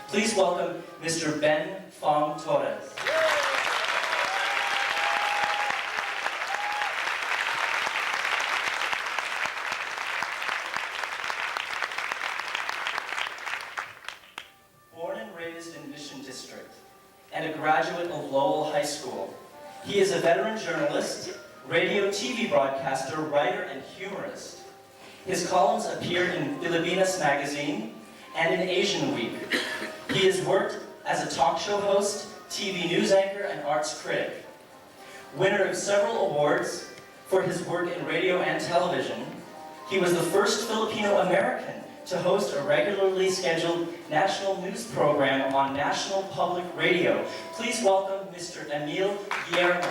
Please welcome Mr. Ben Fong Torres. Born and raised in Mission District, and a graduate of Lowell High School, he is a veteran journalist, radio TV broadcaster, writer, and humorist. His columns appear in Filipinas Magazine and in Asian Week. He has worked as a talk show host, TV news anchor, and arts critic. Winner of several awards for his work in radio and television, he was the first Filipino-American to host a regularly scheduled national news program on National Public Radio. Please welcome Mr. Emil Guillermo.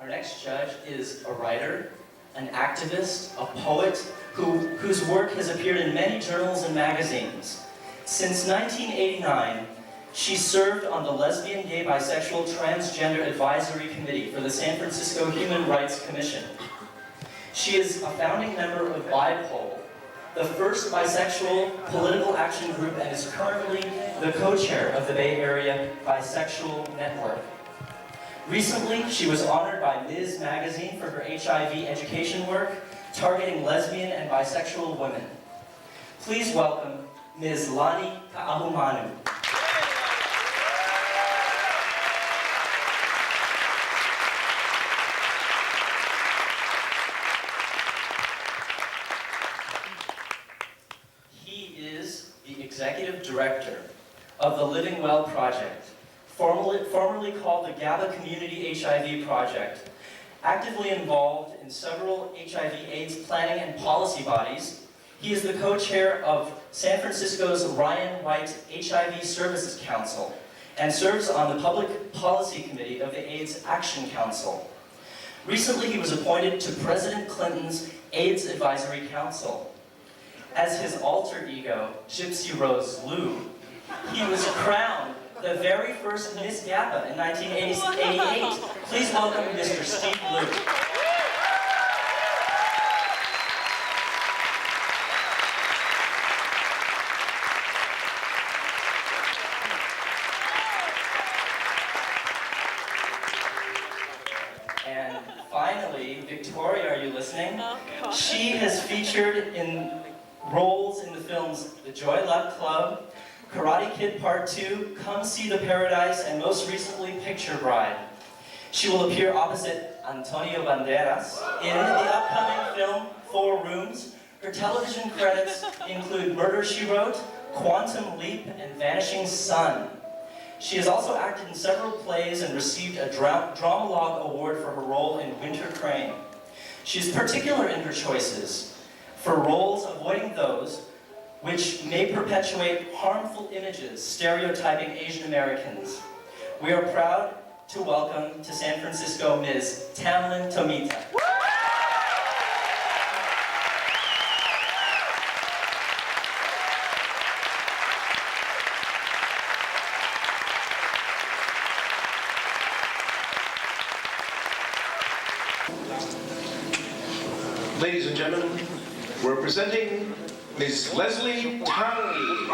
Our next judge is a writer, an activist, a poet, whose work has appeared in many journals and magazines. Since 1989, she served on the Lesbian, Gay, Bisexual, Transgender Advisory Committee for the San Francisco Human Rights Commission. She is a founding member of BIPOL, the first bisexual political action group, and is currently the co-chair of the Bay Area Bisexual Network. Recently, she was honored by Ms. Magazine for her HIV education work, targeting lesbian and bisexual women. Please welcome Ms. Lani Kaahumanu. He is the executive director of the Living Well Project, formerly called the GAPA Community HIV Project, actively involved in several HIV/AIDS planning and policy bodies. He is the co-chair of San Francisco's Ryan White HIV Services Council and serves on the Public Policy Committee of the AIDS Action Council. Recently, he was appointed to President Clinton's AIDS Advisory Council. As his alter ego, Gypsy Rose Liu, he was crowned the very first Miss GAPA in 1988. Please welcome Mr. Steve Liu. And finally, Victoria, are you listening? She has featured in roles in the films The Joy Luck Club, Karate Kid Part 2, Come See the Paradise, and most recently, Picture Bride. She will appear opposite Antonio Banderas in the upcoming film 4 Rooms. Her television credits include Murder, She Wrote, Quantum Leap, and Vanishing Sun. She has also acted in several plays and received a Dramalog Award for her role in Winter Crane. She is particular in her choices for roles avoiding those which may perpetuate harmful images stereotyping Asian Americans. We are proud to welcome to San Francisco Ms. Tamlin Tomita. Ladies and gentlemen, we're presenting Ms. Leslie Tang.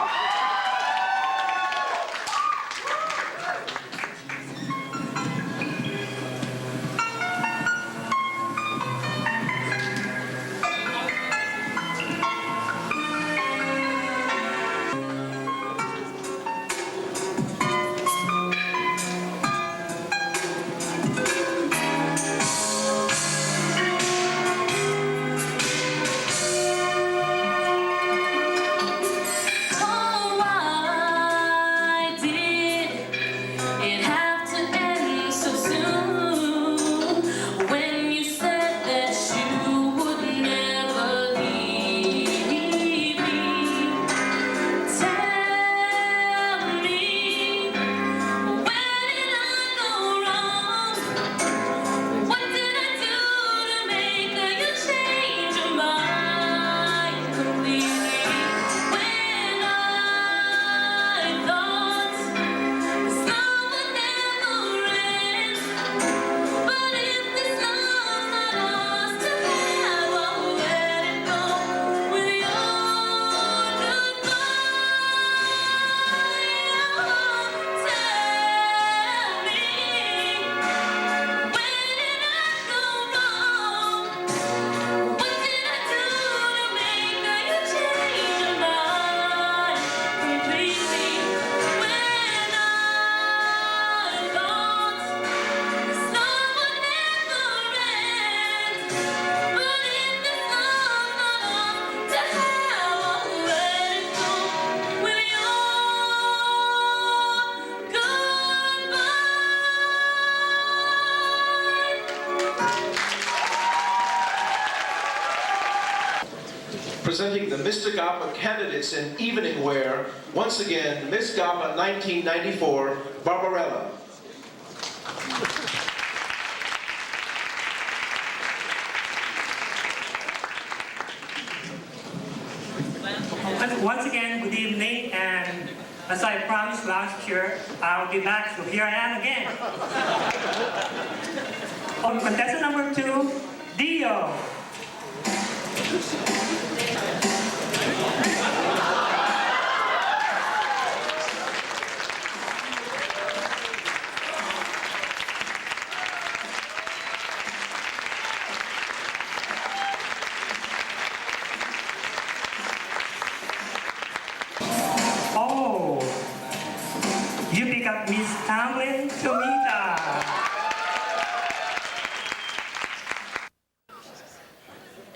Presenting the Mr. GAPA candidates in evening wear, once again, Miss GAPA 1994, Barbarella. Once again, good evening, and as I promised last year, I'll be back, so here I am again. Contestant number 2, Dio. Oh, you pick up Miss Tamlin Tomita.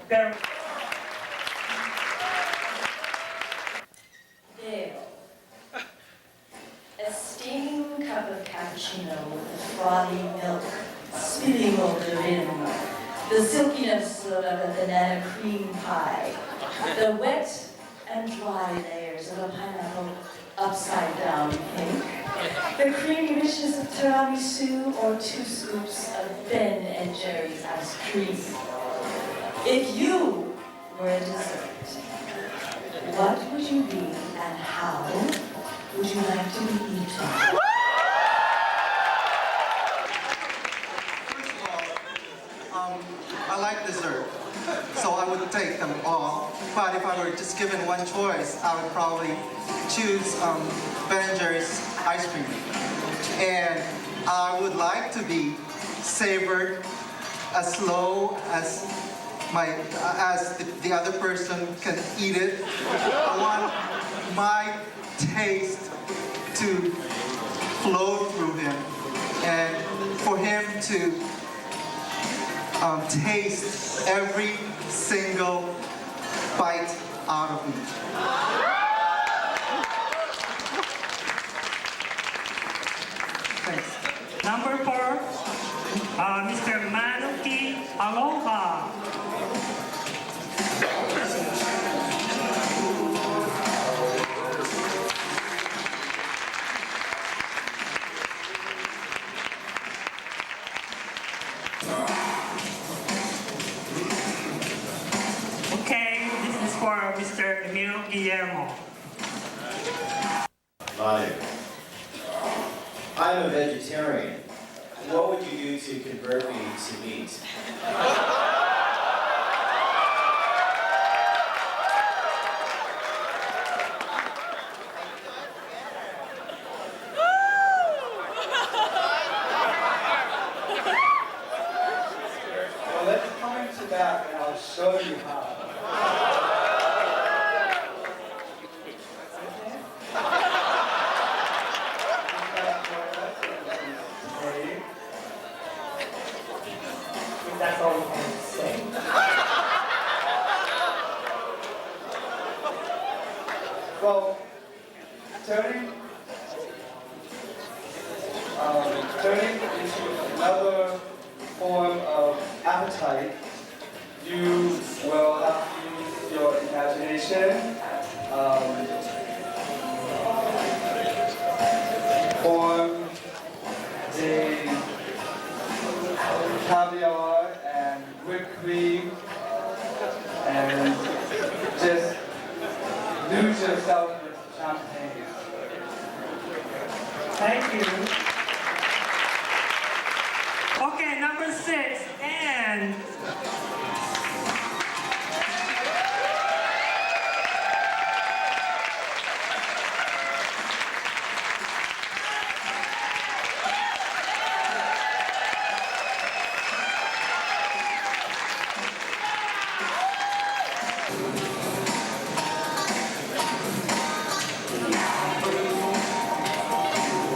There. Dale, a steaming cup of cappuccino with frothy milk spilling over the rim, the silkiness of a banana cream pie, the wet and dry layers of a pineapple upside down cake, the creamy richness of tiramisu or 2 scoops of Ben and Jerry's ice cream. If you were a dessert, what would you be and how would you like to be eaten? I like dessert, so I would take them all. But if I were just given one choice, I would probably choose Ben & Jerry's ice cream. And I would like to be savored as slow as the other person can eat it. I want my taste to flow through him, and for him to taste every single bite out of me. Thanks. Number 4, Mr. Manuki Aloha. for Mr. Emil Guillermo. Manu, I'm a vegetarian. What would you do to convert me to meat? Well, let's come into that and I'll show you how. That's all we can say. Well, turning into another form of appetite, you will have to use your imagination. Form a caviar and whipped cream, and just lose yourself with champagne. Thank you. Okay, number 6, and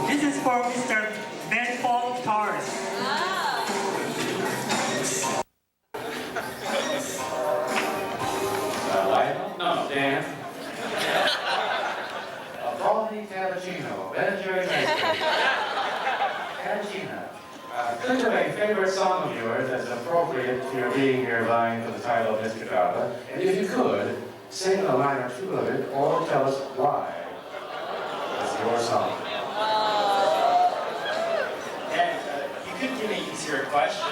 this is for Mr. Ben Paul Torres. No, Dan. A Baldy cappuccino, Ben and Jerry Cappuccino. Think of a favorite song of yours that's appropriate to your being here vying for the title of Mr. GAPA. And if you could, sing a line or two of it, or tell us why. It's your song. And you could give me an easier question.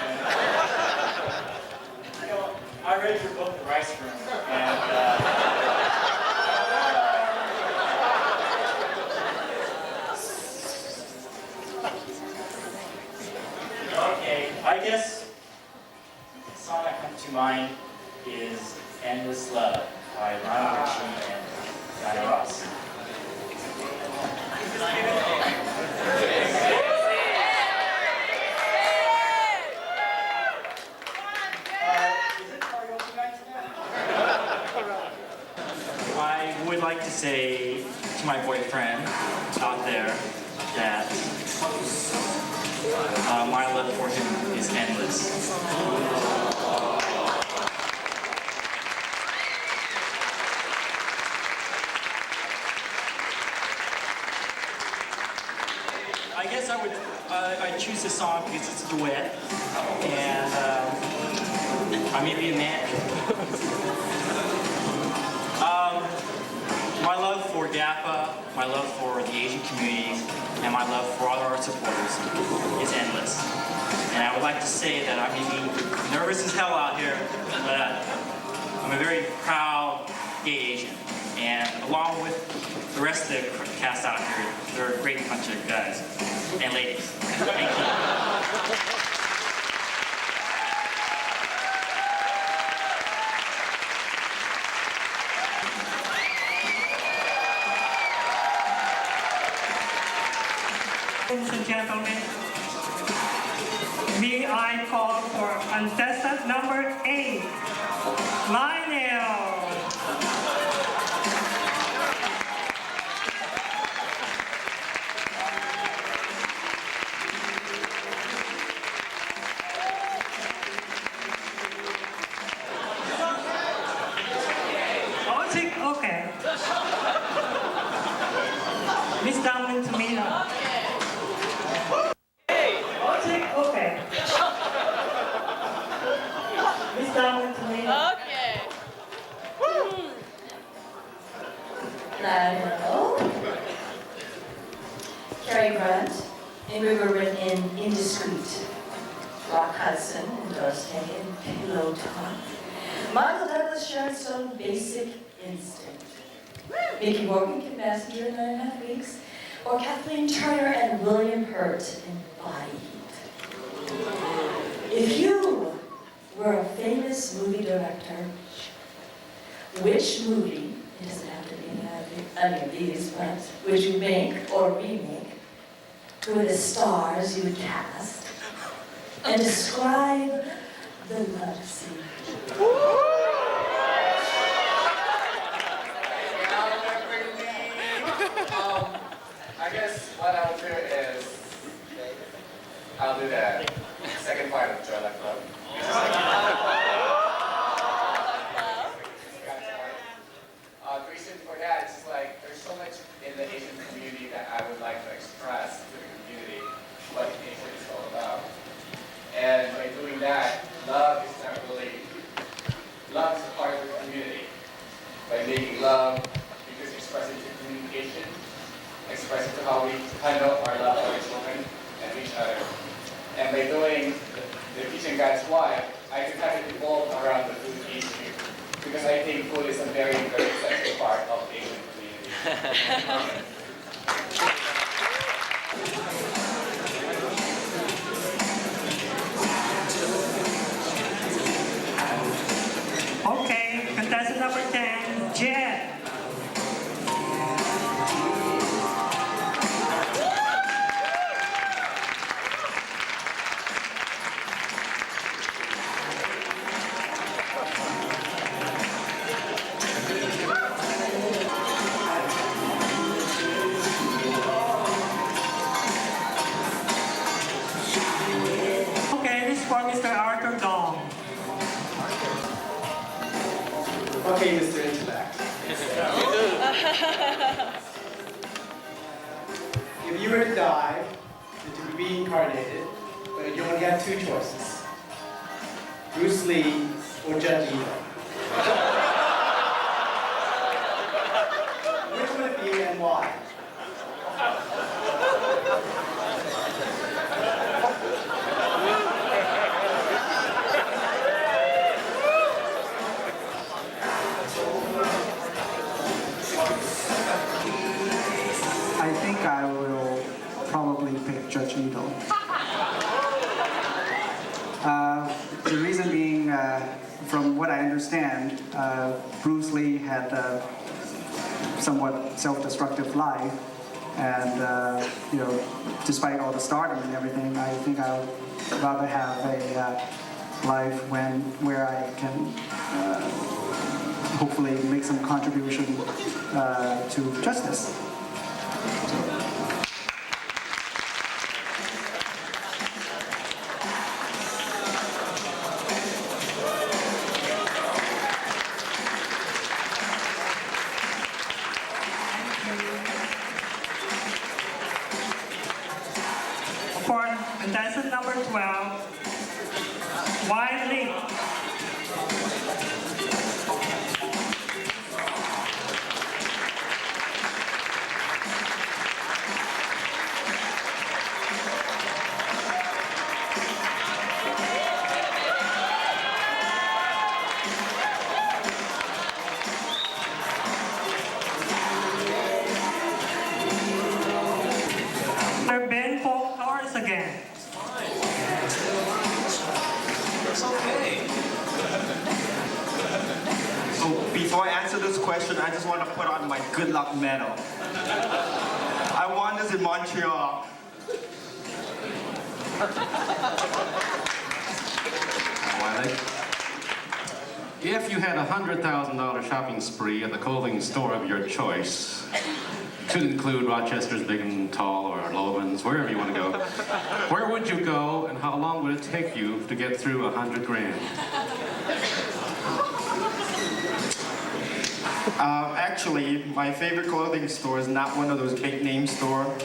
You know, I read your book, The Rice Room, and okay, I guess the song that comes to mind is Endless Love by Lionel Richie and Diana Ross. I would like to say to my boyfriend out there that my love for him is endless. I guess I would I choose this song because it's a duet, and I may be a man. My love for GAPA, my love for the Asian communities, and my love for all of our supporters is endless. And I would like to say that I may be nervous as hell out here, but I'm a very proud gay Asian. And along with the rest of the cast out here, they're a great bunch of guys and ladies. Thank you. Ladies and gentlemen, may I call for contestant number 8, Lionel. Okay. Miss Damlin Tomato. Okay. Miss Damlin Tomato. Okay. Lionel. Cary Grant. And we were written in Indiscreet. Rock Hudson and Doris Day and Pillow Talk. Michael Douglas shared some basic instinct. Mickey Morgan can Messenger in 9.5 weeks, or Kathleen Turner and William Hurt in Body Heat. If you were a famous movie director, which movie, it doesn't have to be any of these, but would you make or remake? Who are the stars you would cast? And describe the love scene. I guess what I'll do is, I'll do the second part of Joy Luck Club. The reason for that is like, there's so much in the Asian community that I would like to express to the community what Asian is all about. And by doing that, love is not really, love is a part of the community. By making love, you can express it through communication, express it to how we handle our love for our children and each other. And by doing the Teaching God's Wife, I can kind of evolve around the food issue, because I think food is a very, very essential part of the Asian community. Okay, contestant number 10, Jen. Okay, this is for Mr. Arthur Dong. Okay, Mr. Intellect. If you were to die and to be reincarnated, but you only had two choices, Bruce Lee or Judge Ito, which would it be and why? I think I will probably pick Judge Ito. The reason being, from what I understand, Bruce Lee had a somewhat self-destructive life, and despite all the stardom and everything, I think I would rather have a life where I can hopefully make some contribution to justice. For contestant number 12, Wyatt Lee. Mr. Ben Paul Norris again. It's okay. So before I answer this question, I just want to put on my good luck medal. I won this in Montreal. Wiley, if you had a $100,000 shopping spree at the clothing store of your choice, could include Rochester's Big and Tall or Loman's, wherever you want to go, where would you go and how long would it take you to get through 100 grand? Actually, my favorite clothing store is not one of those big name stores.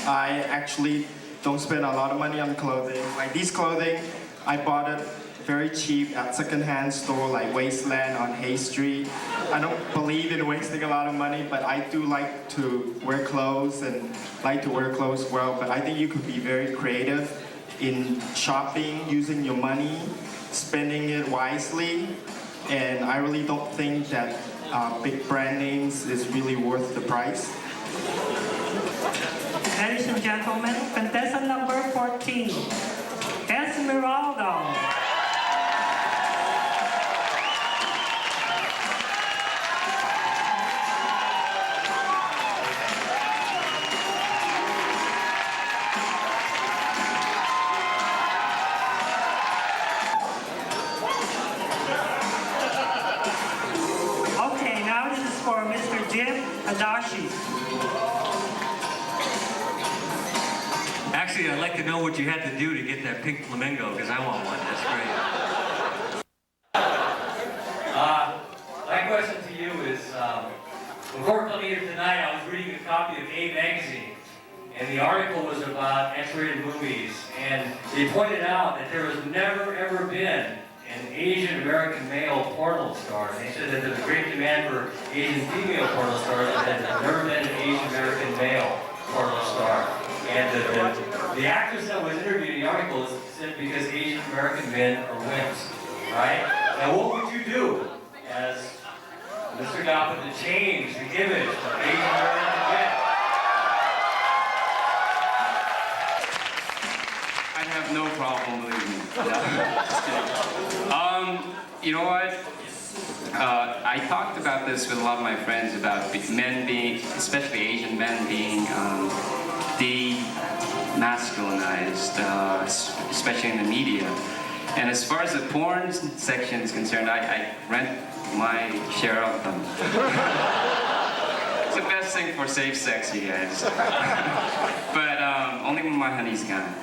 I actually don't spend a lot of money on clothing. Like these clothing, I bought it very cheap at secondhand store like Wasteland on Hay Street. I don't believe in wasting a lot of money, but I do like to wear clothes and like to wear clothes well. But I think you could be very creative in shopping, using your money, spending it wisely. and I really don't think that big brand names is really worth the price. Ladies and gentlemen, contestant number 14, Esmeralda. Okay, now this is for Mr. Jim Adachi. Actually, I'd like to know what you had to do to get that pink flamingo, because I want one. That's great. My question to you is, before coming here tonight, I was reading a copy of A magazine, and the article was about X-rated movies, and they pointed out that there has never, ever been an Asian American male porno star. And they said that there's a great demand for Asian female porno stars, but that there's never been an Asian American male porno star. And the actress that was interviewed in the article said because Asian American men are wimps, right? Now what would you do as Mr. GAPA to change the image of Asian American men? I have no problem, believe me. Just kidding. You know what? I talked about this with a lot of my friends about men being, especially Asian men being demasculinized, especially in the media. And as far as the porn section is concerned, I rent my share of them. It's the best thing for safe sex, you guys. But only when my honey's gone.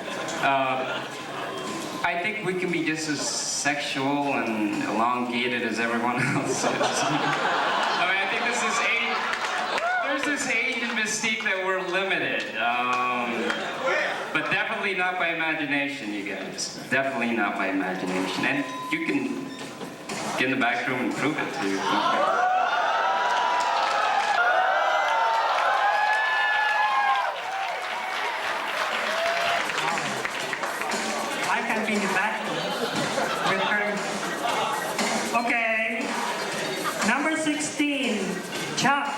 I think we can be just as sexual and elongated as everyone else is. I mean, I think there's this Asian mystique that we're limited. But definitely not by imagination, you guys. Definitely not by imagination. And you can get in the back room and prove it to you. I can be in the back with her. Okay. Number 16, Chuck.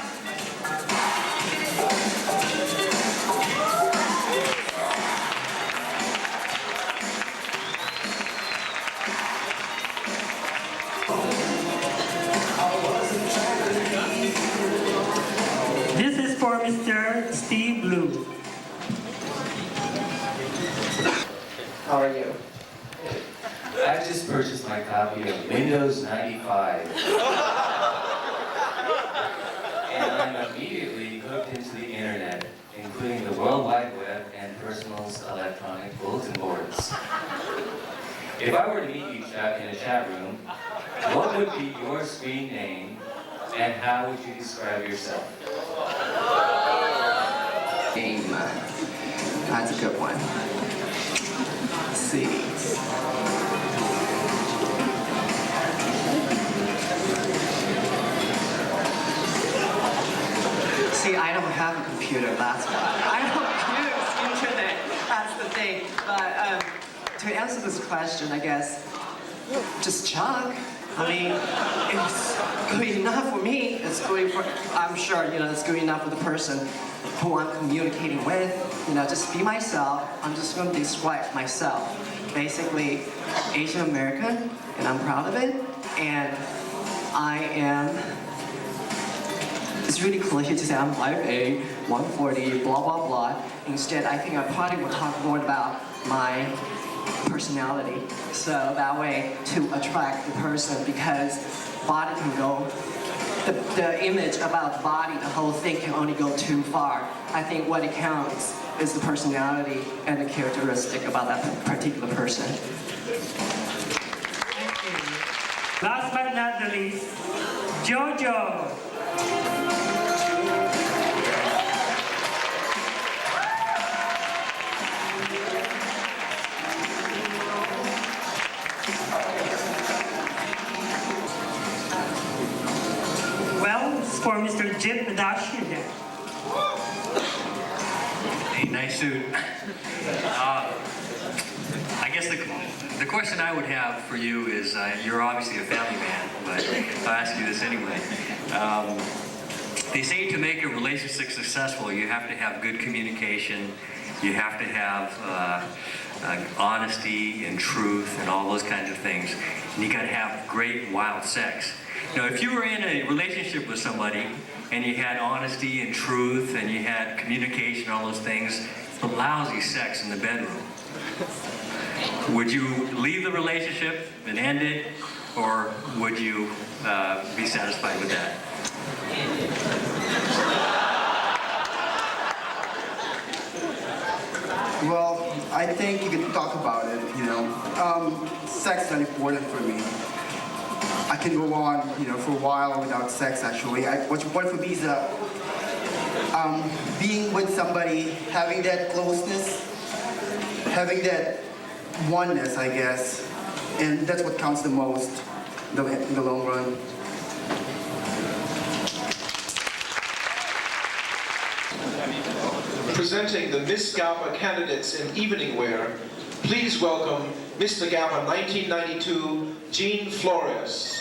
This is for Mr. Steve Blue. How are you? I just purchased my copy of Windows 95. And I'm immediately hooked into the internet, including the World Wide Web and Personal's electronic bulletin boards. If I were to meet you in a chat room, what would be your screen name and how would you describe yourself? Game. That's a good one. Let's see. See, I don't have a computer, that's why. I don't use internet, that's the thing. But to answer this question, I guess, just Chuck. I mean, it's good enough for me. It's good for, I'm sure, it's good enough for the person who I'm communicating with. Just be myself. I'm just going to describe myself. Basically, Asian American, and I'm proud of it. And I am, it's really cliche to say I'm 5'8", 140, blah, blah, blah. Instead, I think I probably will talk more about my personality, so that way to attract the person, because body can go, the image about the body, the whole thing can only go too far. I think what it counts is the personality and the characteristic about that particular person. Thank you. Last but not the least, Jojo. For Mr. Jim Adachi again. Hey, nice suit. I guess guess the question I would have for you is, you're obviously a family man, but I'll ask you this anyway. They say to make a relationship successful, you have to have good communication, you have to have honesty and truth and all those kinds of things. And you got to have great, wild sex. Now, if you were in a relationship with somebody and you had honesty and truth and you had communication, all those things, but lousy sex in the bedroom, would you leave the relationship and end it, or would you be satisfied with that? Well, I think you can talk about it, you know. Sex is very important for me. I can go on, you know, for a while without sex, actually. What's important for me is being with somebody, having that closeness, having that oneness, I guess. And that's what counts the most in the long run. Presenting the Miss GAPA candidates in evening wear, please welcome Mr. GAPA 1992, Jean Flores.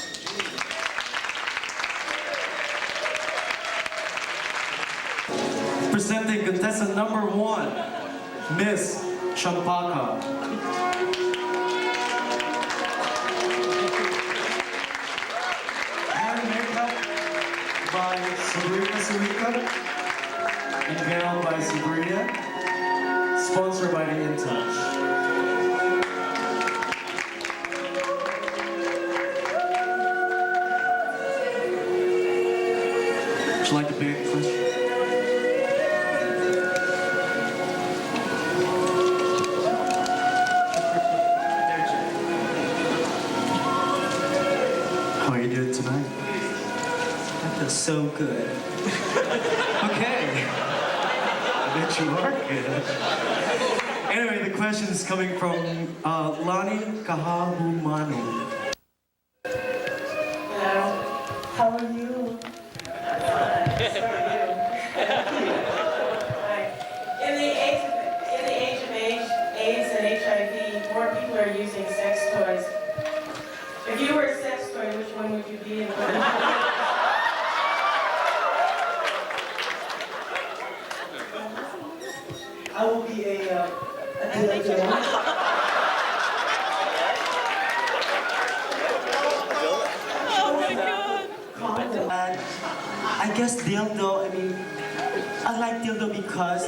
Presenting contestant number 1, Miss Champaka. Hair and makeup by Sabrina Sarika. And gown by Sabrina. Sponsored by the In Touch. Would you like to pick first? How are you doing tonight? I feel so good. Okay. I bet you are good. Anyway, the question is coming from Lani Kahabumanu. Hello. How are you? In the age of AIDS and HIV, more people are using sex toys. If you were a sex toy, which one would you be and why? I will be a dildo. I guess dildo, I mean, I like dildo because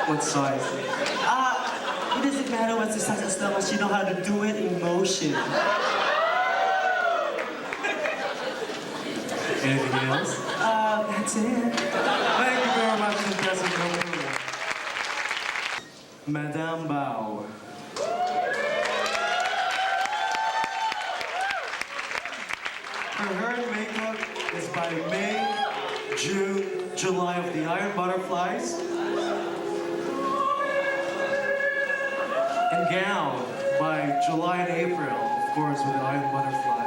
What size? it doesn't matter what's the size as long as you know how to do it in motion. Anything else? That's it. Thank you very much, contestant number 1. Madame Bao. Her hair and makeup is by May, June, July of the Iron Butterflies. And gown by July and April, of course, with the Iron Butterflies.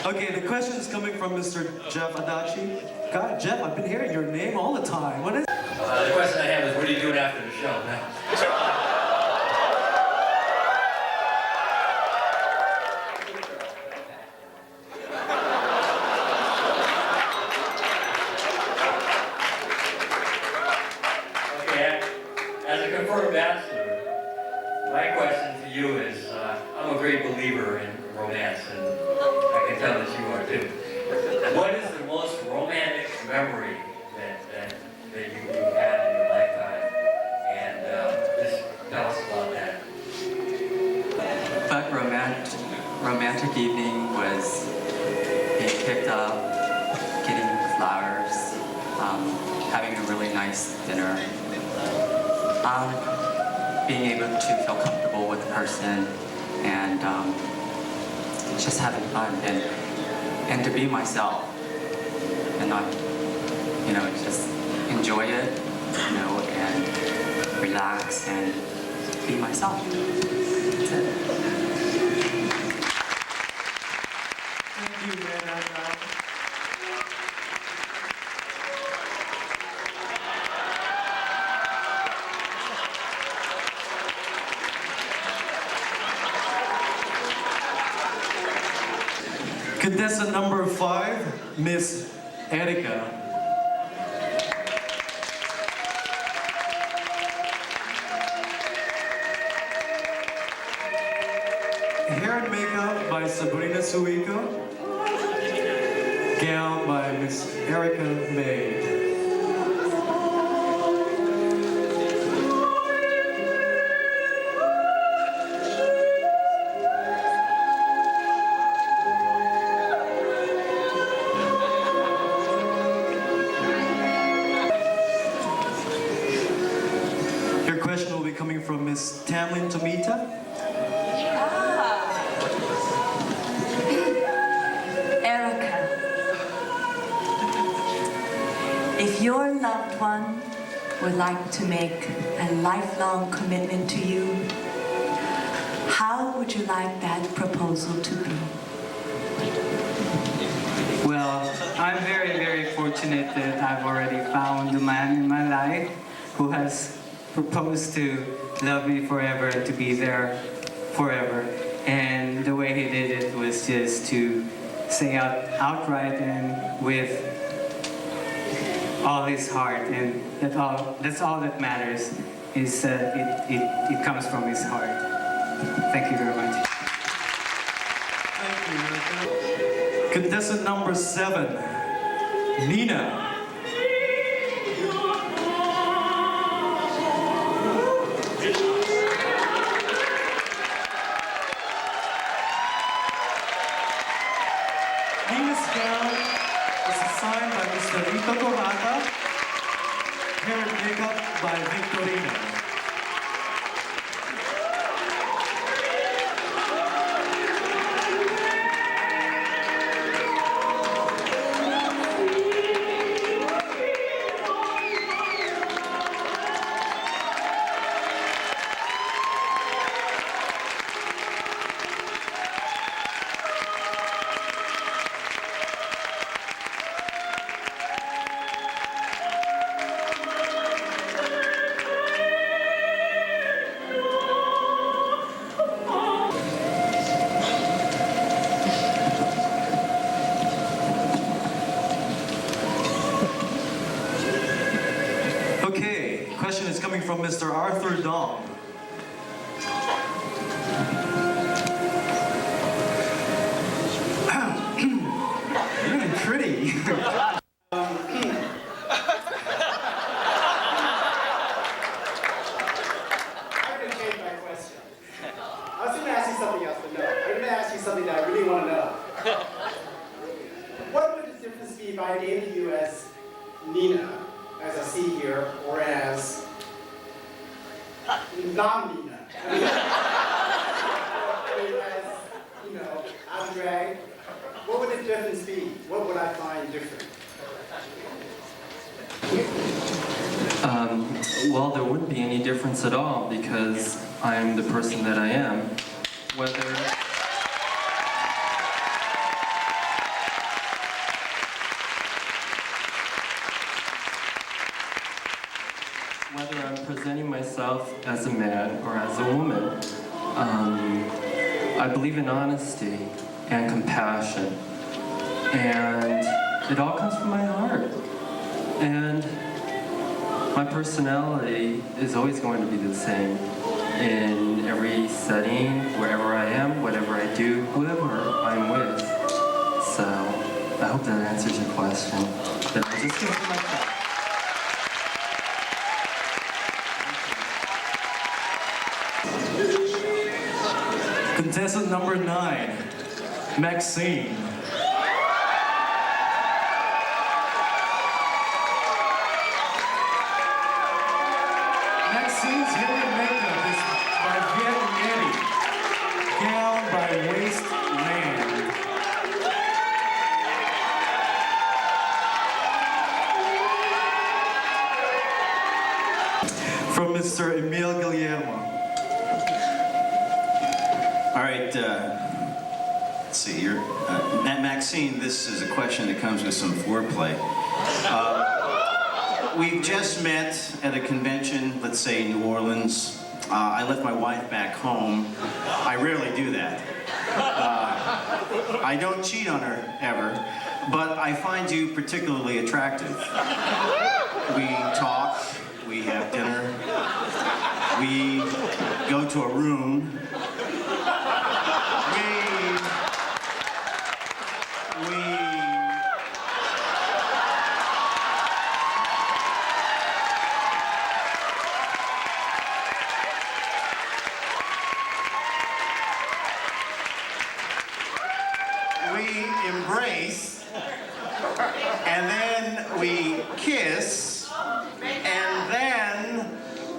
Okay, the question is coming from Mr. Jeff Adachi. God, Jeff, I've been hearing your name all the time. What is The question I have is, what are you doing after the show now? Okay, as a confirmed bachelor, my question to you is, I'm a great believer in romance, and I can tell that you are too. What is the most romantic memory that you had in your lifetime? And just tell us about that. But romantic evening was being picked up, getting flowers, having a really nice dinner, being able to feel comfortable with the person, and just having fun, and to be myself. and not, just enjoy it, and relax and be myself. That's it. Thank you, man. Contestant number 5, Miss Erica. Hair and makeup by Sabrina Suico. Gown by Miss Erica May. Your question will be coming from Miss Tamlin Tomita. Erica, if your loved one would like to make a lifelong commitment to you, how would you like that proposal to be? Well, I'm very, very fortunate that I've already found the man in my life who has proposed to love me forever, to be there forever. And the way he did it was just to say outright and with all his heart, and that's all that matters, is that it comes from his heart. Thank you very much. Contestant number 7, Nina. Nina's gown is assigned by Mr. Rito Torata. Hair and makeup by Victorina. Okay, question is coming from Mr. Arthur Dong. You're really pretty. Something that I really want to know. What would the difference be if I named you as Nina, as I see here, or as non-Nina? As, Andre, what would the difference be? What would I find different? Well, there wouldn't be any difference at all because I am the person that I am. Whether I'm presenting myself as a man or as a woman, I believe in honesty and compassion. And it all comes from my heart. And my personality is always going to be the same in every setting, wherever I am, whatever I do, whoever I'm with. So I hope that answers your question. But I just do it for myself. Contestant number 9, Maxine. Maxine's hair and makeup is by Viet Eddie. Gown by Waste Land. right, let's see here. Maxine, this is a question that comes with some foreplay. We've just met at a convention, let's say in New Orleans. I left my wife back home. I rarely do that. I don't cheat on her, ever, but I find you particularly attractive. We talk, we have dinner, we go to a room, we embrace, and then we kiss, and then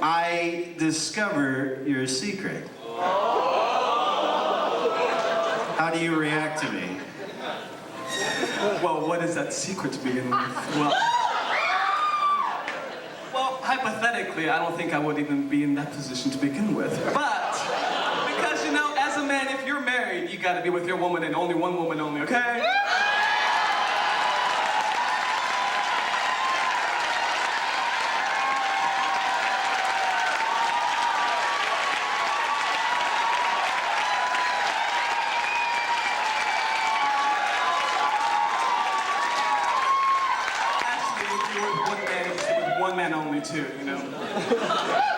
I discover your secret. How do you react to me? Well, what is that secret to begin with? Well, hypothetically, I don't think I would even be in that position to begin with. But, because, you know, as a man, if you're married, you gotta be with your woman and only one woman only, okay? Too, you know.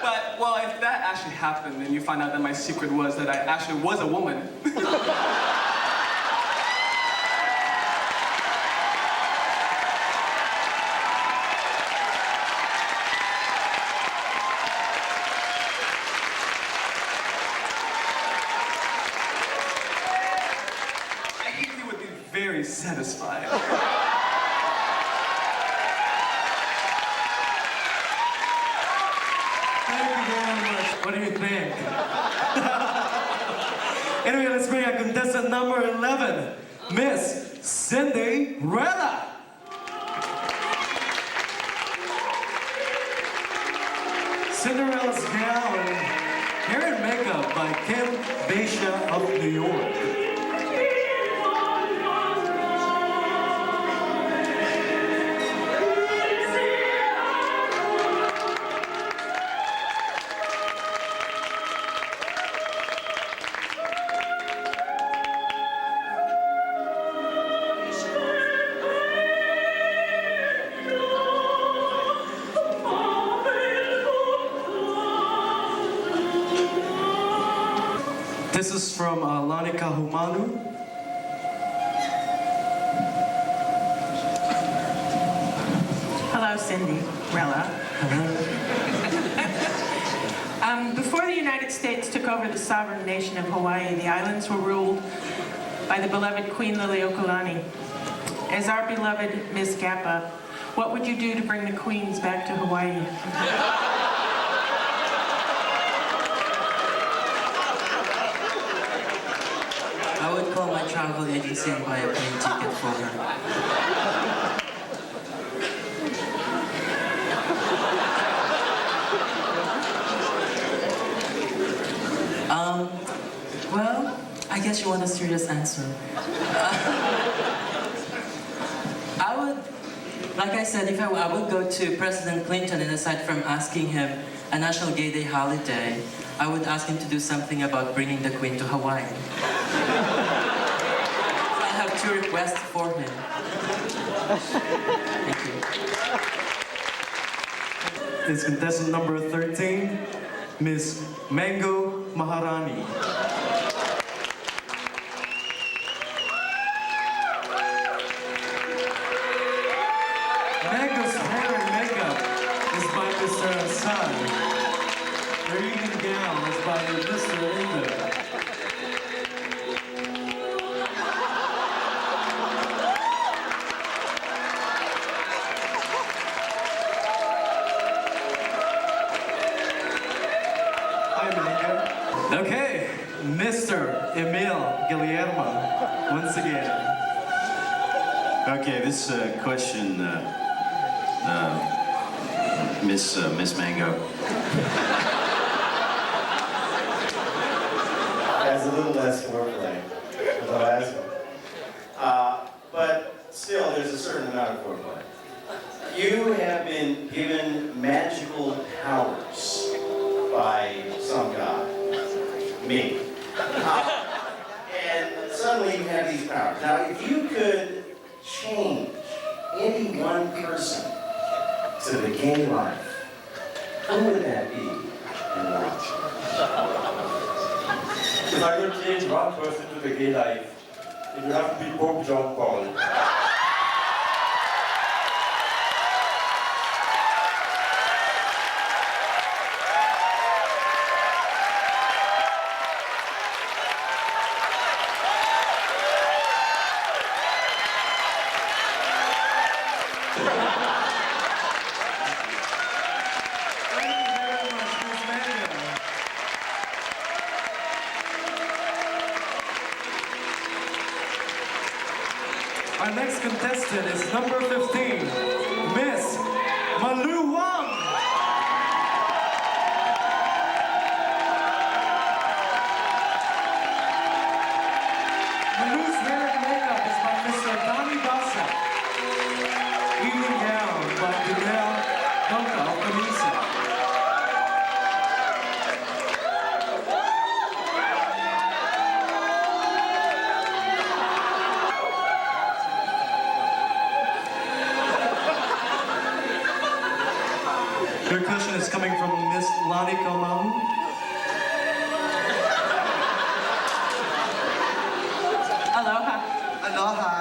But, well, if that actually happened, then you find out that my secret was that I actually was a woman. I think you would be very satisfied. What do you think? Anyway, let's bring out contestant number 11, Miss Cinderella. Cinderella's gown, hair and makeup by Kim Basha of New York. This is from Lanika Humanu. Hello, Cinderella. Before the United States took over the sovereign nation of Hawaii, the islands were ruled by the beloved Queen Liliuokalani. As our beloved Miss GAPA, what would you do to bring the queens back to Hawaii? I would call my travel agency and buy a plane ticket for her. Well, I guess you want a serious answer. I would, like I said, if I would go to President Clinton, and aside from asking him a National Gay Day holiday, I would ask him to do something about bringing the Queen to Hawaii. I have two requests for him. Thank you. Is contestant number 13, Miss Mango Maharani. Mango's hair and makeup is by Mr. Hassan. Her evening gown is by Mr. Indo. Okay, Mr. Emil Guillermo, once again. Okay, this question, Miss Mango. As a little less foreplay with the last one. But still, there's a certain amount of foreplay. You have been given magical powers by some god, me. And suddenly you have these powers. Now, if you could change any one person to the gay life, who would that be and why? If I could change one person to the gay life, it would have to be Pope John Paul. Our next contestant is number 15, Miss Malu Wang. Malu's hair and makeup is by Mr. Donnie Dawson. Evening gown by Danielle Donka Camisa. Your question is coming from Miss Lani Komau. Aloha. Aloha.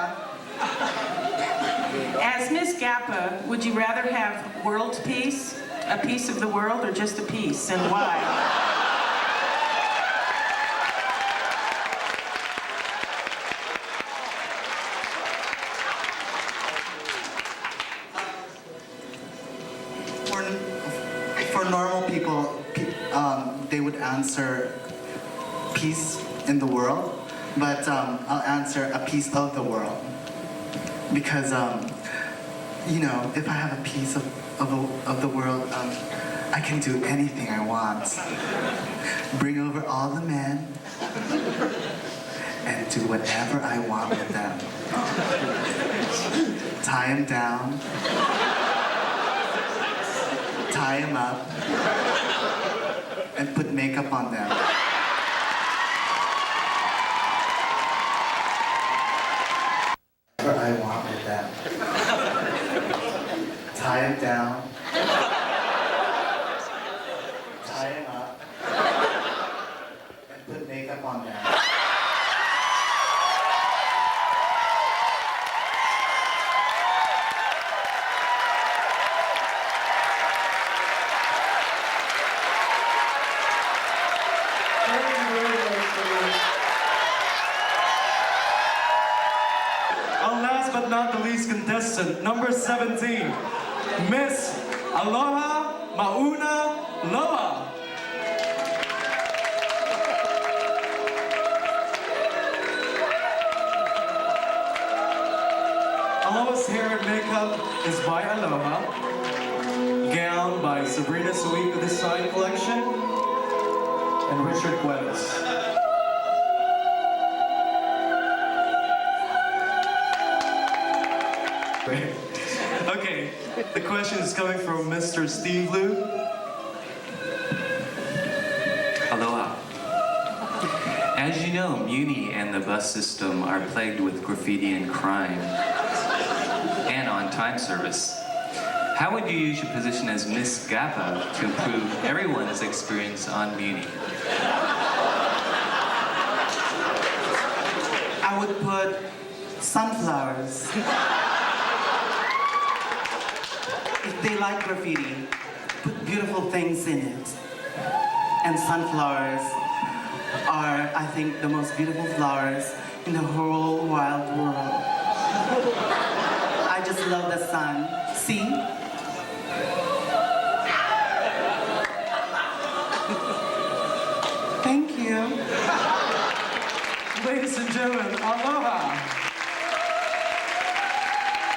As Miss GAPA, would you rather have world peace, a piece of the world, or just a piece, and why? For normal people, they would answer peace in the world, but I'll answer a piece of the world. Because, you know, if I have a piece of the world, I can do anything I want. Bring over all the men and do whatever I want with them. Tie them down. Tie them up and put makeup on them. Whatever I want with them. Tie them down. Tie them up and put makeup on them. Our last but not the least contestant, number 17, Miss Aloha Mauna Loa. Aloha's hair and makeup is by Aloha, gown by Sabrina Suica Design Collection, and Richard Cuevas. Okay, the question is coming from Mr. Steve Liu. Aloha. As you know, Muni and the bus system are plagued with graffiti and crime, and on-time service. How would you use your position as Miss GAPA to improve everyone's experience on Muni? I would put sunflowers. If they like graffiti, put beautiful things in it. And sunflowers are, I think, the most beautiful flowers in the whole wild world. I just love the sun. See? Thank you. Ladies and gentlemen, aloha.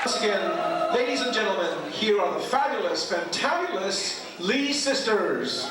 Once again, ladies and gentlemen, here are the fabulous, fantabulous Lee sisters.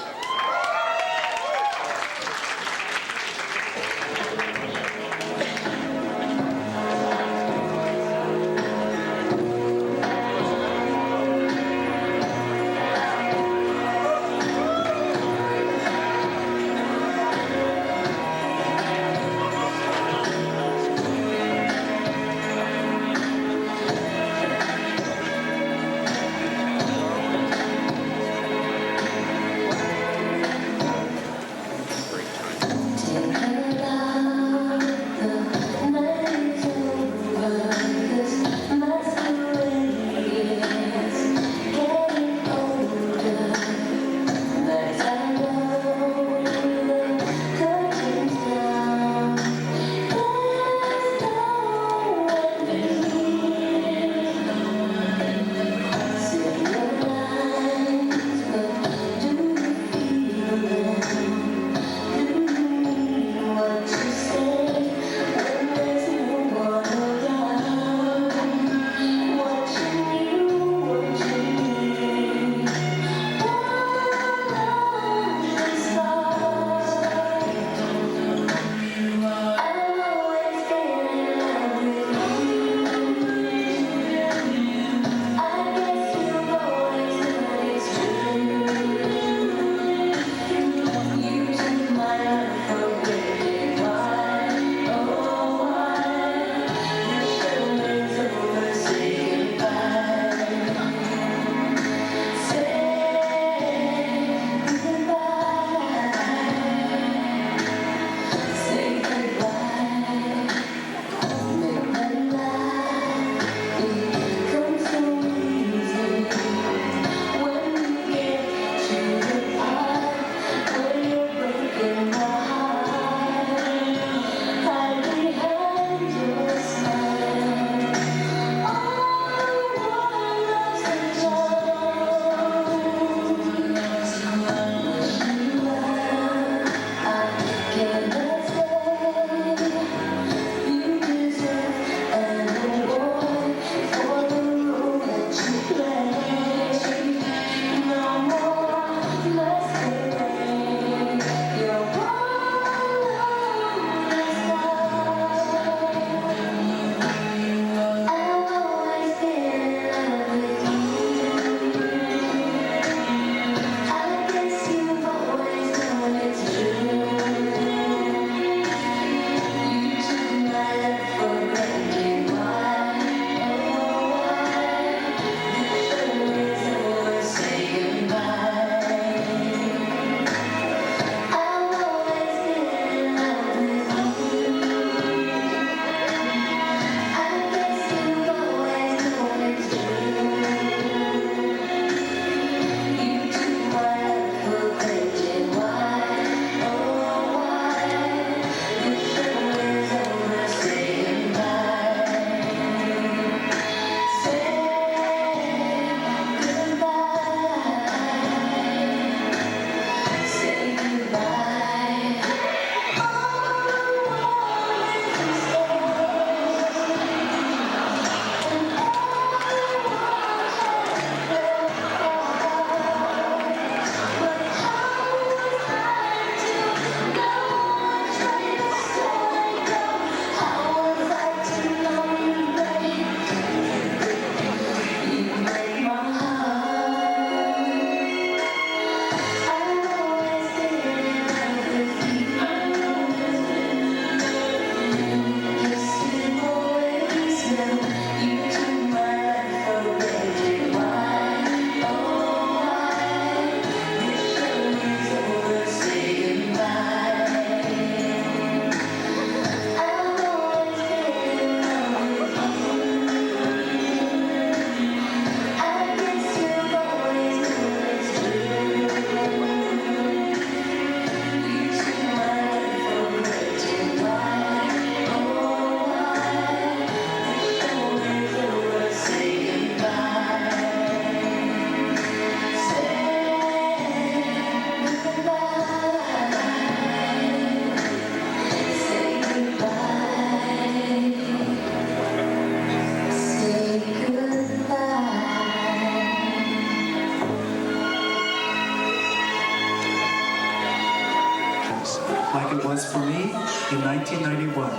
me in 1991.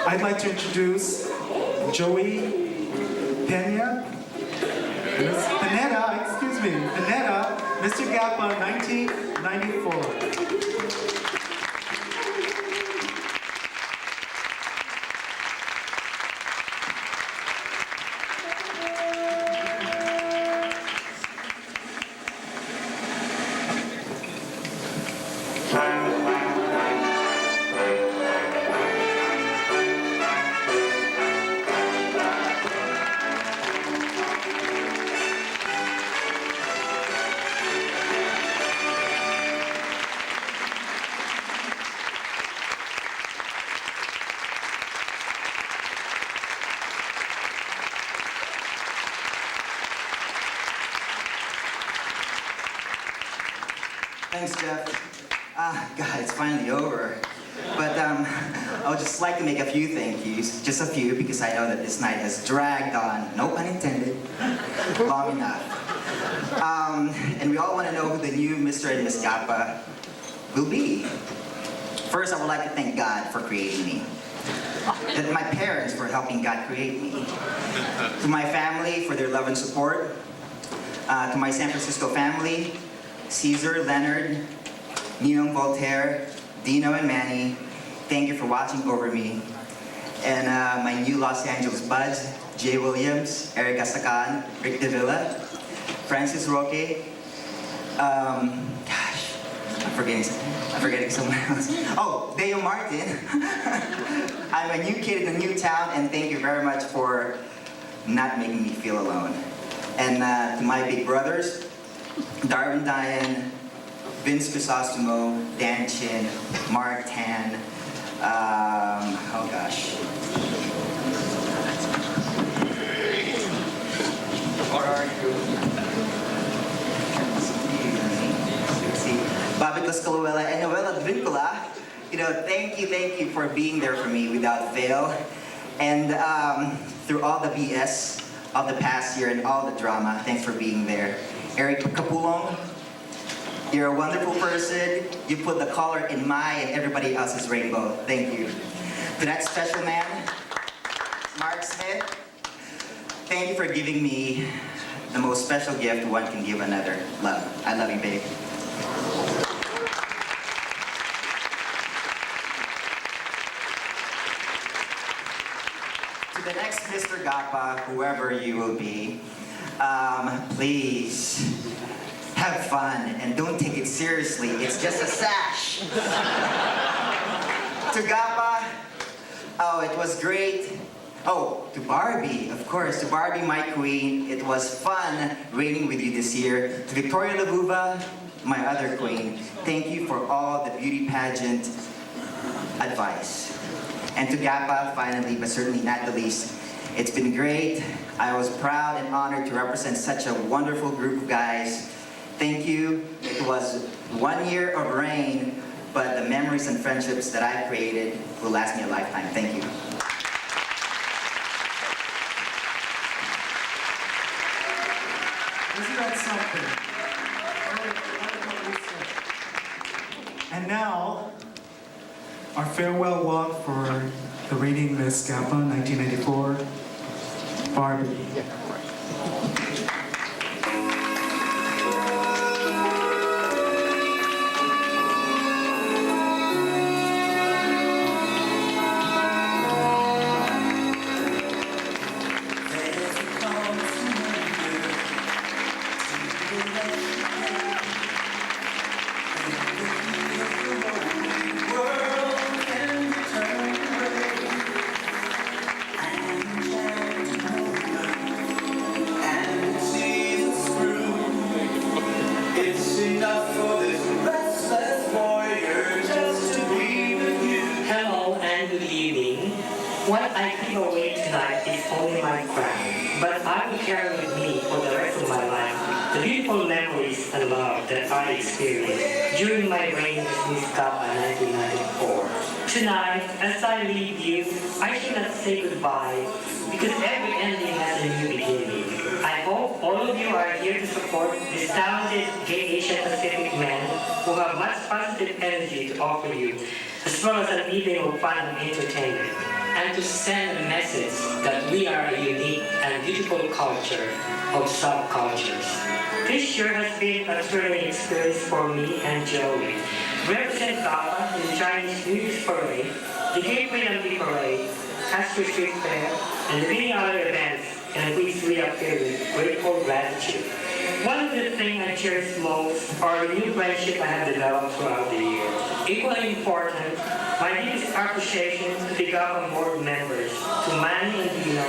I'd like to introduce Joey Pineda, Mr. GAPA, 1994. Thanks, Jeff. God, it's finally over. But I would just like to make a few thank yous, just a few, because I know that this night has dragged on, no pun intended, long enough. And we all want to know who the new Mr. and Miss GAPA will be. First, I would like to thank God for creating me. And my parents for helping God create me. To my family for their love and support. To my San Francisco family, Caesar, Leonard, Nino, Voltaire, Dino, and Manny, thank you for watching over me. And my new Los Angeles buds, Jay Williams, Eric Asacan, Rick Davila, Francis Roque, gosh, I'm forgetting someone else. Oh, Deo Martin. I'm a new kid in a new town, and thank you very much for not making me feel alone. And to my big brothers, Darwin Diane, Vince Crisostomo, Dan Chin, Mark Tan, oh gosh. Where are you? Bobby Coscaluela and Noela Advincula, thank you for being there for me without fail. And through all the BS of the past year and all the drama, thanks for being there. Eric Capulong, you're a wonderful person. You put the color in my and everybody else's rainbow. Thank you. To that special man, Mark Smith, thank you for giving me the most special gift one can give another, love. I love you, babe. To the next Mr. GAPA, whoever you will be, please have fun and don't take it seriously. It's just a sash. To GAPA, oh, it was great. Oh, to Barbie, of course, to Barbie, my queen. It was fun reigning with you this year. To Victoria Labuba, my other queen, thank you for all the beauty pageant advice. And to GAPA, finally, but certainly not the least, it's been great. I was proud and honored to represent such a wonderful group of guys. Thank you. It was 1 year of reign, but the memories and friendships that I created will last me a lifetime. Thank you. Isn't that something? And now, our farewell walk for the reigning Miss GAPA 1994, Barbie. What I give away tonight is only my crown, but I will carry with me for the rest of my life the beautiful memories and love that I experienced during my reign as Miss GAPA 1994. Tonight, as I leave you, I should not say goodbye, because every ending has a new beginning. I hope all of you are here to support these talented gay Asian Pacific men who have much positive energy to offer you, as well as an evening of fun and entertainment. And to send a message that we are a unique and beautiful culture of subcultures. This year has been a thrilling experience for me and Joey. We represent GAPA in the Chinese New Year's Parade, the Gay Freedom Day Parade, Astro Street Fair, and many other events, and which we appear with grateful gratitude. One of the things I cherish most are the new friendship I have developed throughout the year. Equally important, my deepest appreciation to the GAPA board members, to Manny and Dino,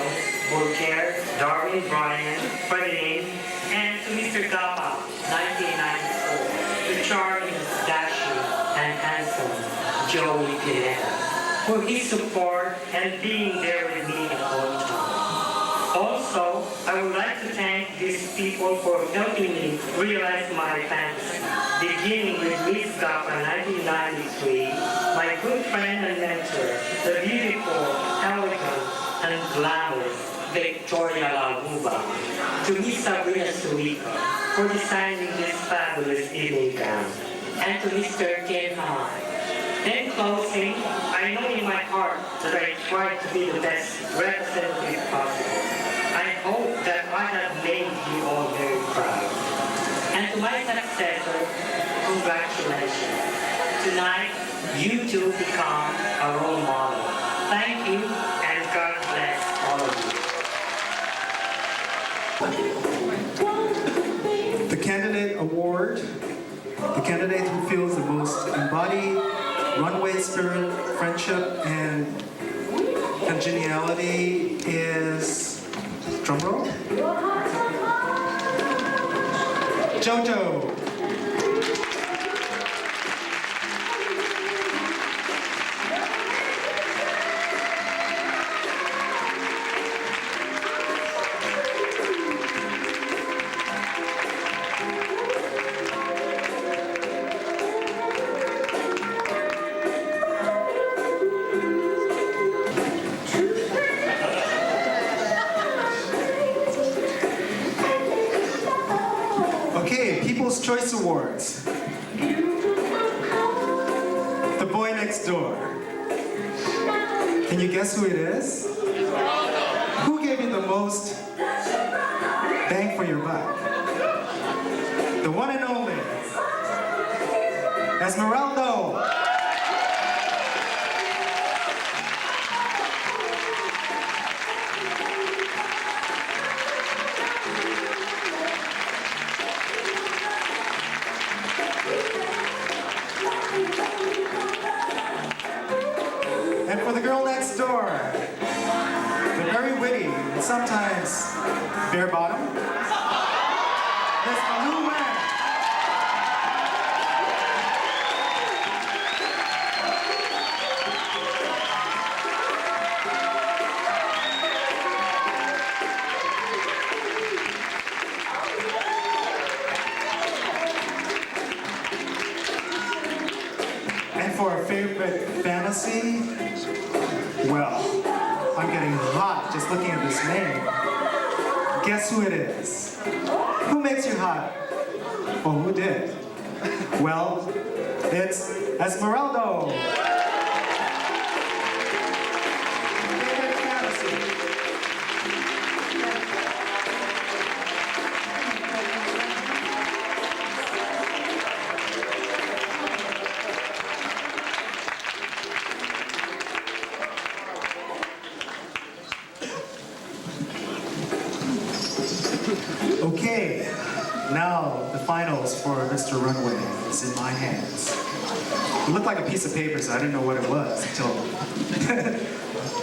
Voltaire, Darwin, Brian, Ferdinand, and to Mr. GAPA, 1994, the charming, dashing, and handsome Joey Pineda, for his support and being there with me at all times. Also, I would like to thank these people for helping me realize my fantasy, beginning with Miss GAPA 1993, my good friend and mentor, the beautiful, elegant, and glamorous Victoria Laguba, to Miss Sabrina Suica for designing this fabulous evening gown, and to Mr. Ken Hai. In closing, I know in my heart that I tried to be the best representative possible. I hope that I have made you all very proud. And to my successor, congratulations. Tonight, you two become a role model. Thank you, and God bless all of you. The candidate award, the candidate who feels the most embodied runway spirit, friendship, and congeniality is, drumroll, Jojo. Choice Awards. The boy next door. Can you guess who it is? Who gave you the most bang for your buck? The one and only Esmeralda. Sometimes bare bottom. Miss Blue Man. And for a favorite fantasy, well, I'm getting hot just looking at this name. Guess who it is? Who makes you hot? Well, who did? Well, it's Esmeralda. Favorite fantasy. Okay, now the finals for Mr. Runway is in my hands. It looked like a piece of paper, so I didn't know what it was until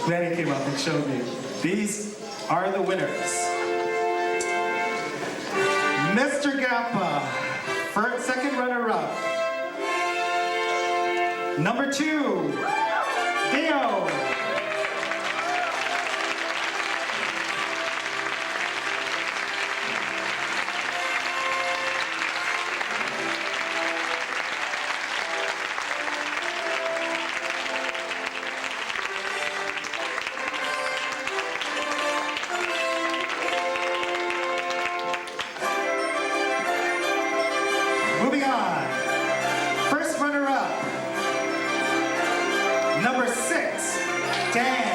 Manny came up and showed me. These are the winners. Mr. GAPA, first, second runner-up. Number 2, Theo. Number 6, Dan.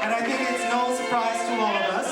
And I think it's no surprise to all of us.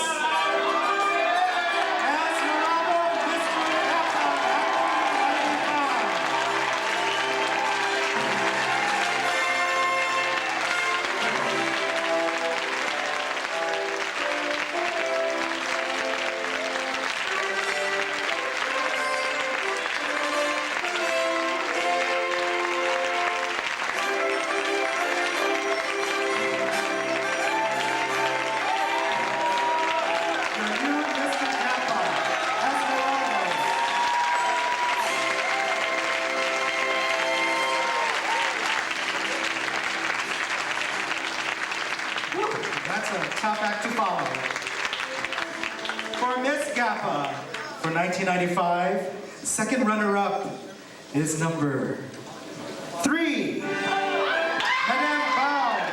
That's a tough act to follow. For Miss GAPA for 1995, second runner-up is number 3, Madame Bao.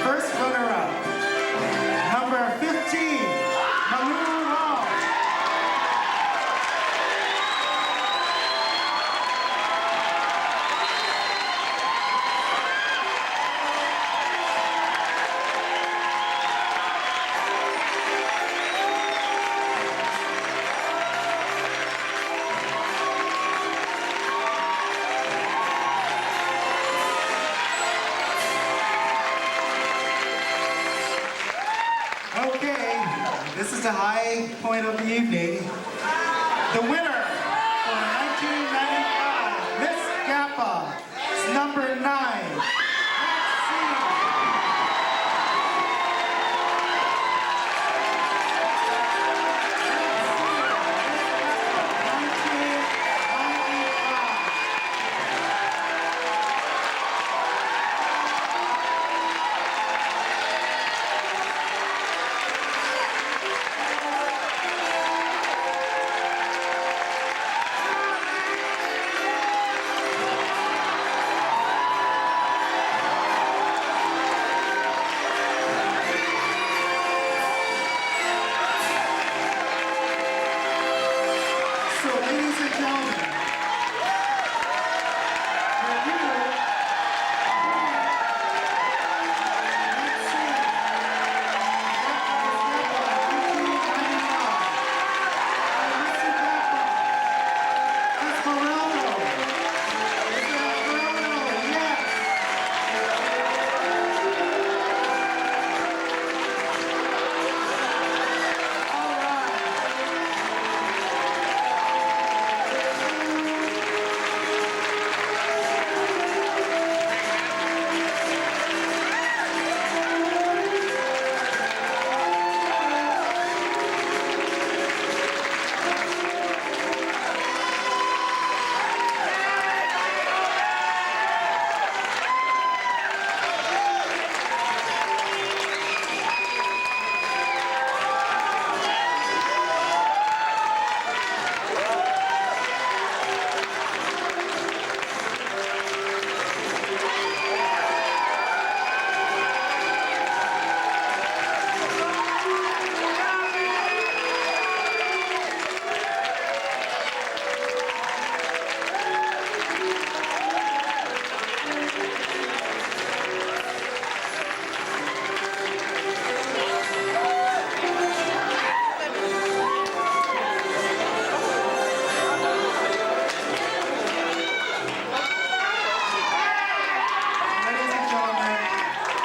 First runner-up, number 15, Malu Wong. Okay, this is the high point of the evening. The winner for 1995, Miss GAPA, is number 9. So, ladies and gentlemen, for you,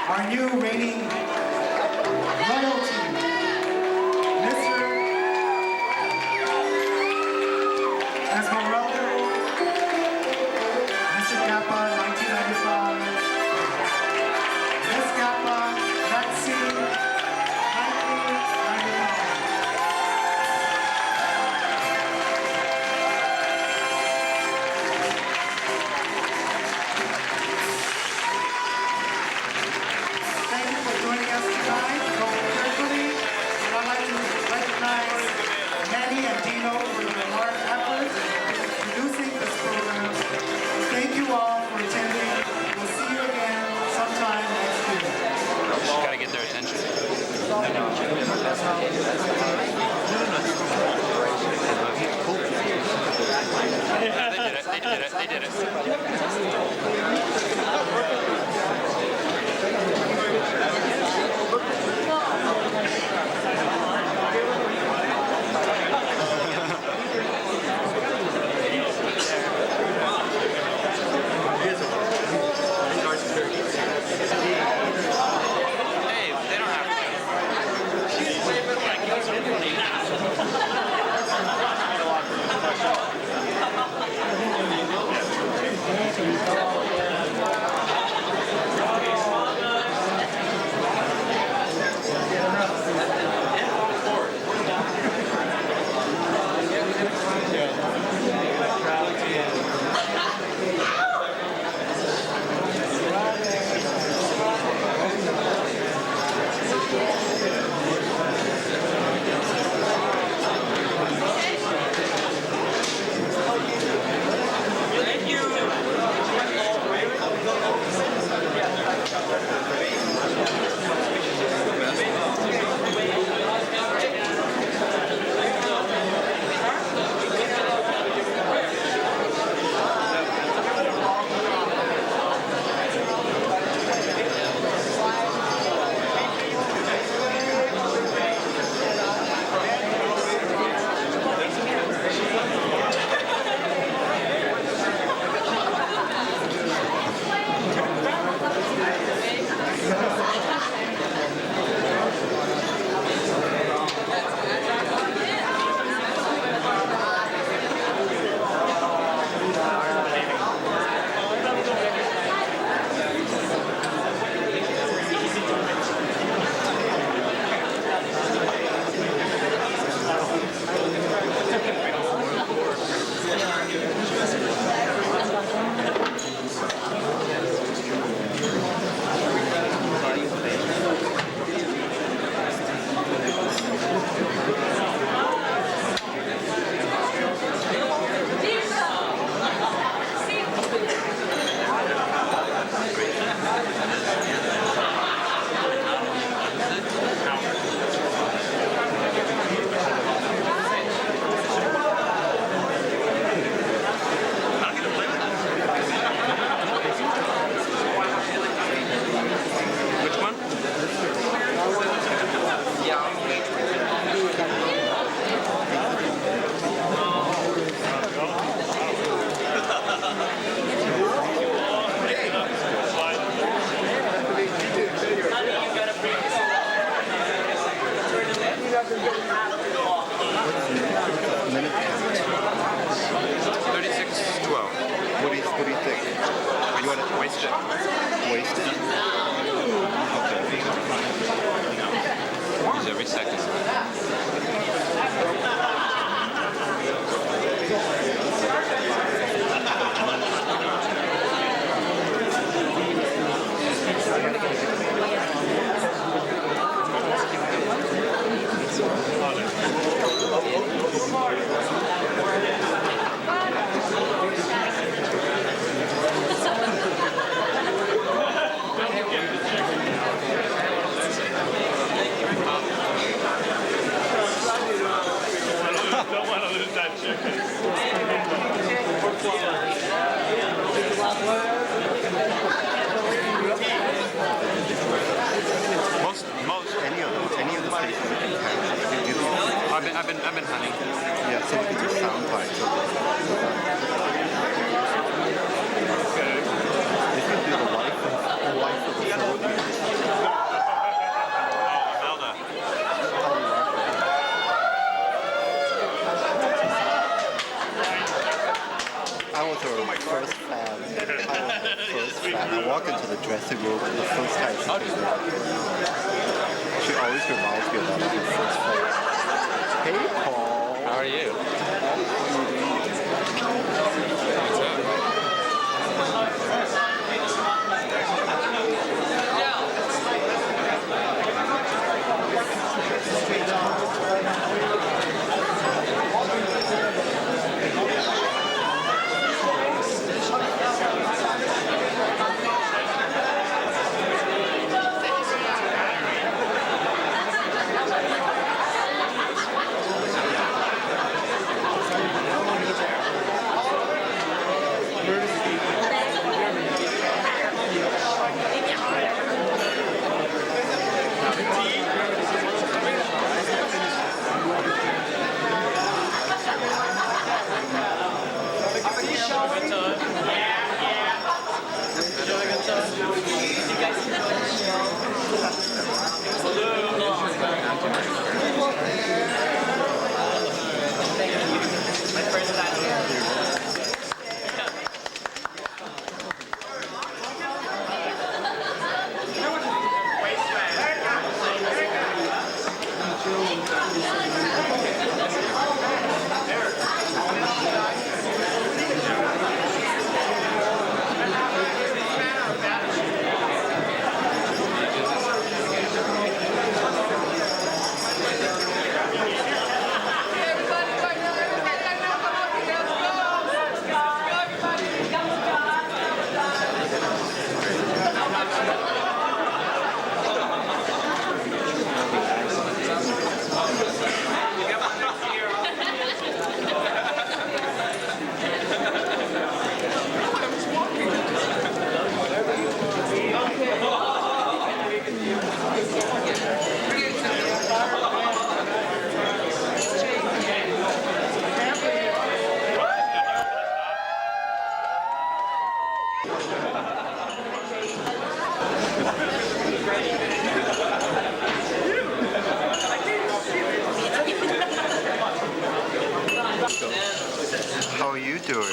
our new reigning royalty, Mr. Esmeralda, Mr. GAPA 1995, Miss GAPA, Lexi 1995. They did it. I've been hunting. Yeah, so look at your sound bites. Okay. If you do the life of the Philippines. Imelda. I was her first fan. I walked into the dressing room and the first time she always reminds me of that her first friend. Hey Paul. How are you? How are you doing?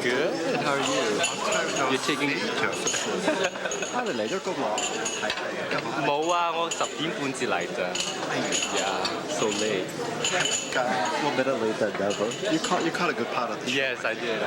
Good. How are you? You're taking picture. 你嚟咗咁耐？冇啊，我10點半至嚟咋。Yeah, so late. God, 1 minute late than never. You caught a good part of the show. Yes, I did.